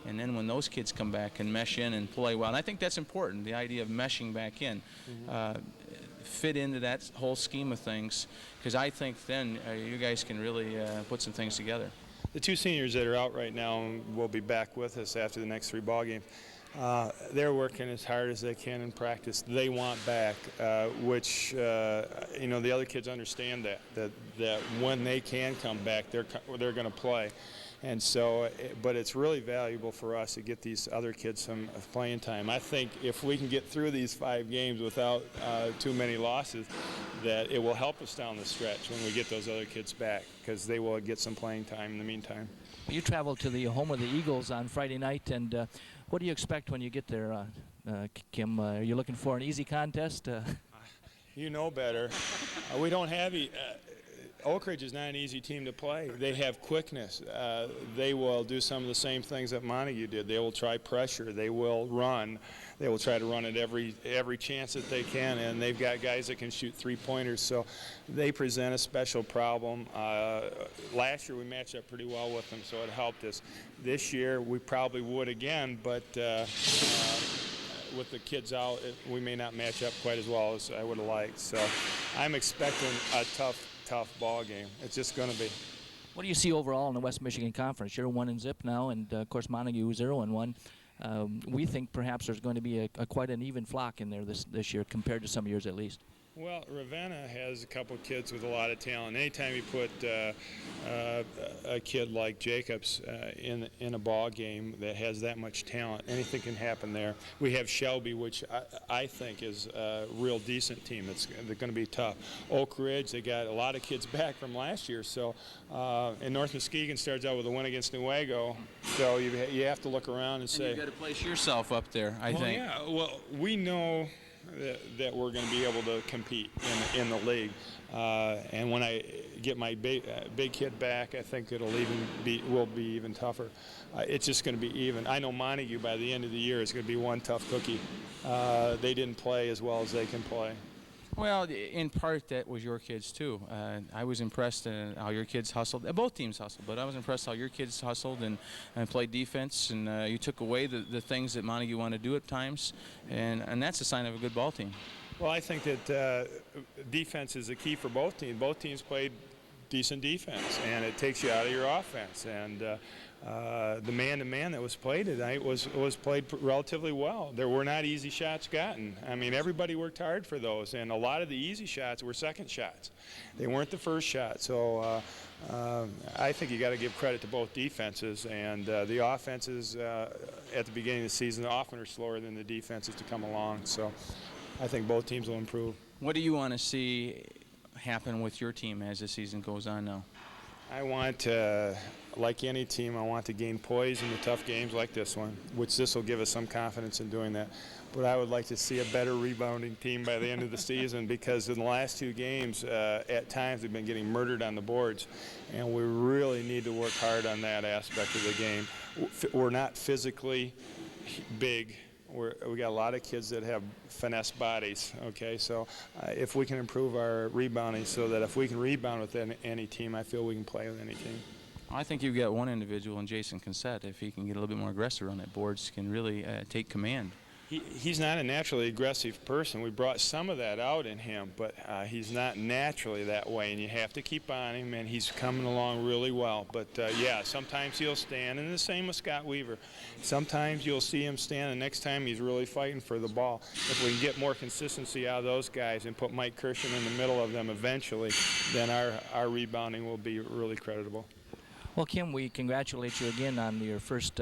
and then when those kids come back and mesh in and play well. And I think that's important, the idea of meshing back in, fit into that whole scheme of things, because I think then you guys can really put some things together. The 2 seniors that are out right now will be back with us after the next 3 ball games. They're working as hard as they can in practice. They want back, which the other kids understand that when they can come back, they're going to play. And so, but it's really valuable for us to get these other kids some playing time. I think if we can get through these 5 games without too many losses, that it will help us down the stretch when we get those other kids back, because they will get some playing time in the meantime. You traveled to the home of the Eagles on Friday night, and what do you expect when you get there, Kim? Are you looking for an easy contest? You know better. We don't have Oak Ridge is not an easy team to play. They have quickness. They will do some of the same things that Montague did. They will try pressure. They will run. They will try to run at every chance that they can, and they've got guys that can shoot three-pointers, so they present a special problem. Last year we matched up pretty well with them, so it helped us. This year we probably would again, but with the kids out, we may not match up quite as well as I would have liked. So I'm expecting a tough ball game. It's just going to be. What do you see overall in the West Michigan Conference? You're 1-0 now, and of course Montague 0-1. We think perhaps there's going to be quite an even flock in there this year compared to some years at least. Well, Ravenna has a couple kids with a lot of talent. Anytime you put a kid like Jacobs in a ball game that has that much talent, anything can happen there. We have Shelby, which I think is a real decent team. They're going to be tough. Oak Ridge, they got a lot of kids back from last year. So, and North Muskegon starts out with a win against Newaygo. So you have to look around and say, you've got to place yourself up there, I think. Yeah, well, we know that we're going to be able to compete in the league, and when I get my big kid back, I think will be even tougher. It's just going to be even. I know Montague by the end of the year is going to be one tough cookie. They didn't play as well as they can play. Well, in part that was your kids too. I was impressed in how your kids hustled. Both teams hustled, but I was impressed how your kids hustled and played defense, and you took away the things that Montague wanted to do at times, and that's a sign of a good ball team. Well, I think that defense is the key for both teams. Both teams played decent defense, and it takes you out of your offense. And the man-to-man that was played tonight was played relatively well. There were not easy shots gotten. I mean, everybody worked hard for those, and a lot of the easy shots were second shots. They weren't the first shot. So I think you got to give credit to both defenses, and the offenses at the beginning of the season often are slower than the defenses to come along. So I think both teams will improve. What do you want to see happen with your team as the season goes on now? I want, like any team, I want to gain poise in the tough games like this one, which this will give us some confidence in doing that. But I would like to see a better rebounding team by the end of the season, because in the last two games, at times we've been getting murdered on the boards, and we really need to work hard on that aspect of the game. We're not physically big. We got a lot of kids that have finesse bodies, okay? So if we can improve our rebounding so that if we can rebound with any team, I feel we can play with any team. I think you've got one individual in Jason Consett. If he can get a little bit more aggressive on that boards, can really take command. He's not a naturally aggressive person. We brought some of that out in him, but he's not naturally that way, and you have to keep on him, and he's coming along really well. But, yeah, sometimes he'll stand, and the same with Scott Weaver. Sometimes you'll see him stand, and next time he's really fighting for the ball. If we can get more consistency out of those guys and put Mike Kirsham in the middle of them eventually, then our rebounding will be really creditable. Well, Kim, we congratulate you again on your first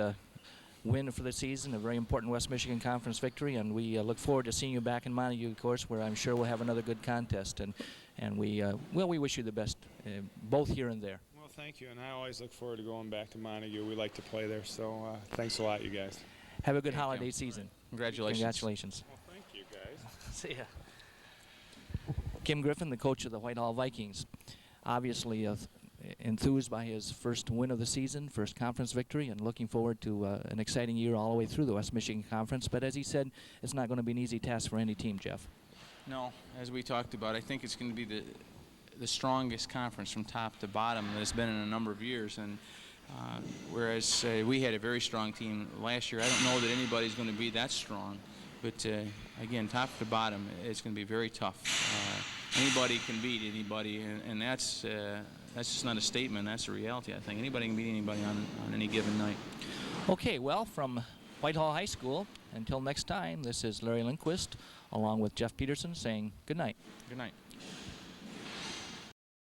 win for the season, a very important West Michigan Conference victory, and we look forward to seeing you back in Montague, of course, where I'm sure we'll have another good contest, and we wish you the best, both here and there. Well, thank you, and I always look forward to going back to Montague. We like to play there, so thanks a lot, you guys. Have a good holiday season. Congratulations. Congratulations. Well, thank you, guys. See ya. Kim Griffin, the coach of the Whitehall Vikings, obviously enthused by his first win of the season, first conference victory, and looking forward to an exciting year all the way through the West Michigan Conference. But as he said, it's not going to be an easy task for any team, Jeff. No, as we talked about, I think it's going to be the strongest conference from top to bottom that it's been in a number of years. And whereas we had a very strong team last year, I don't know that anybody's going to be that strong. But again, top to bottom, it's going to be very tough. Anybody can beat anybody, and that's just not a statement. That's a reality, I think. Anybody can beat anybody on any given night. Okay, well, from Whitehall High School, until next time, this is Larry Lindquist, along with Jeff Peterson, saying good night. Good night.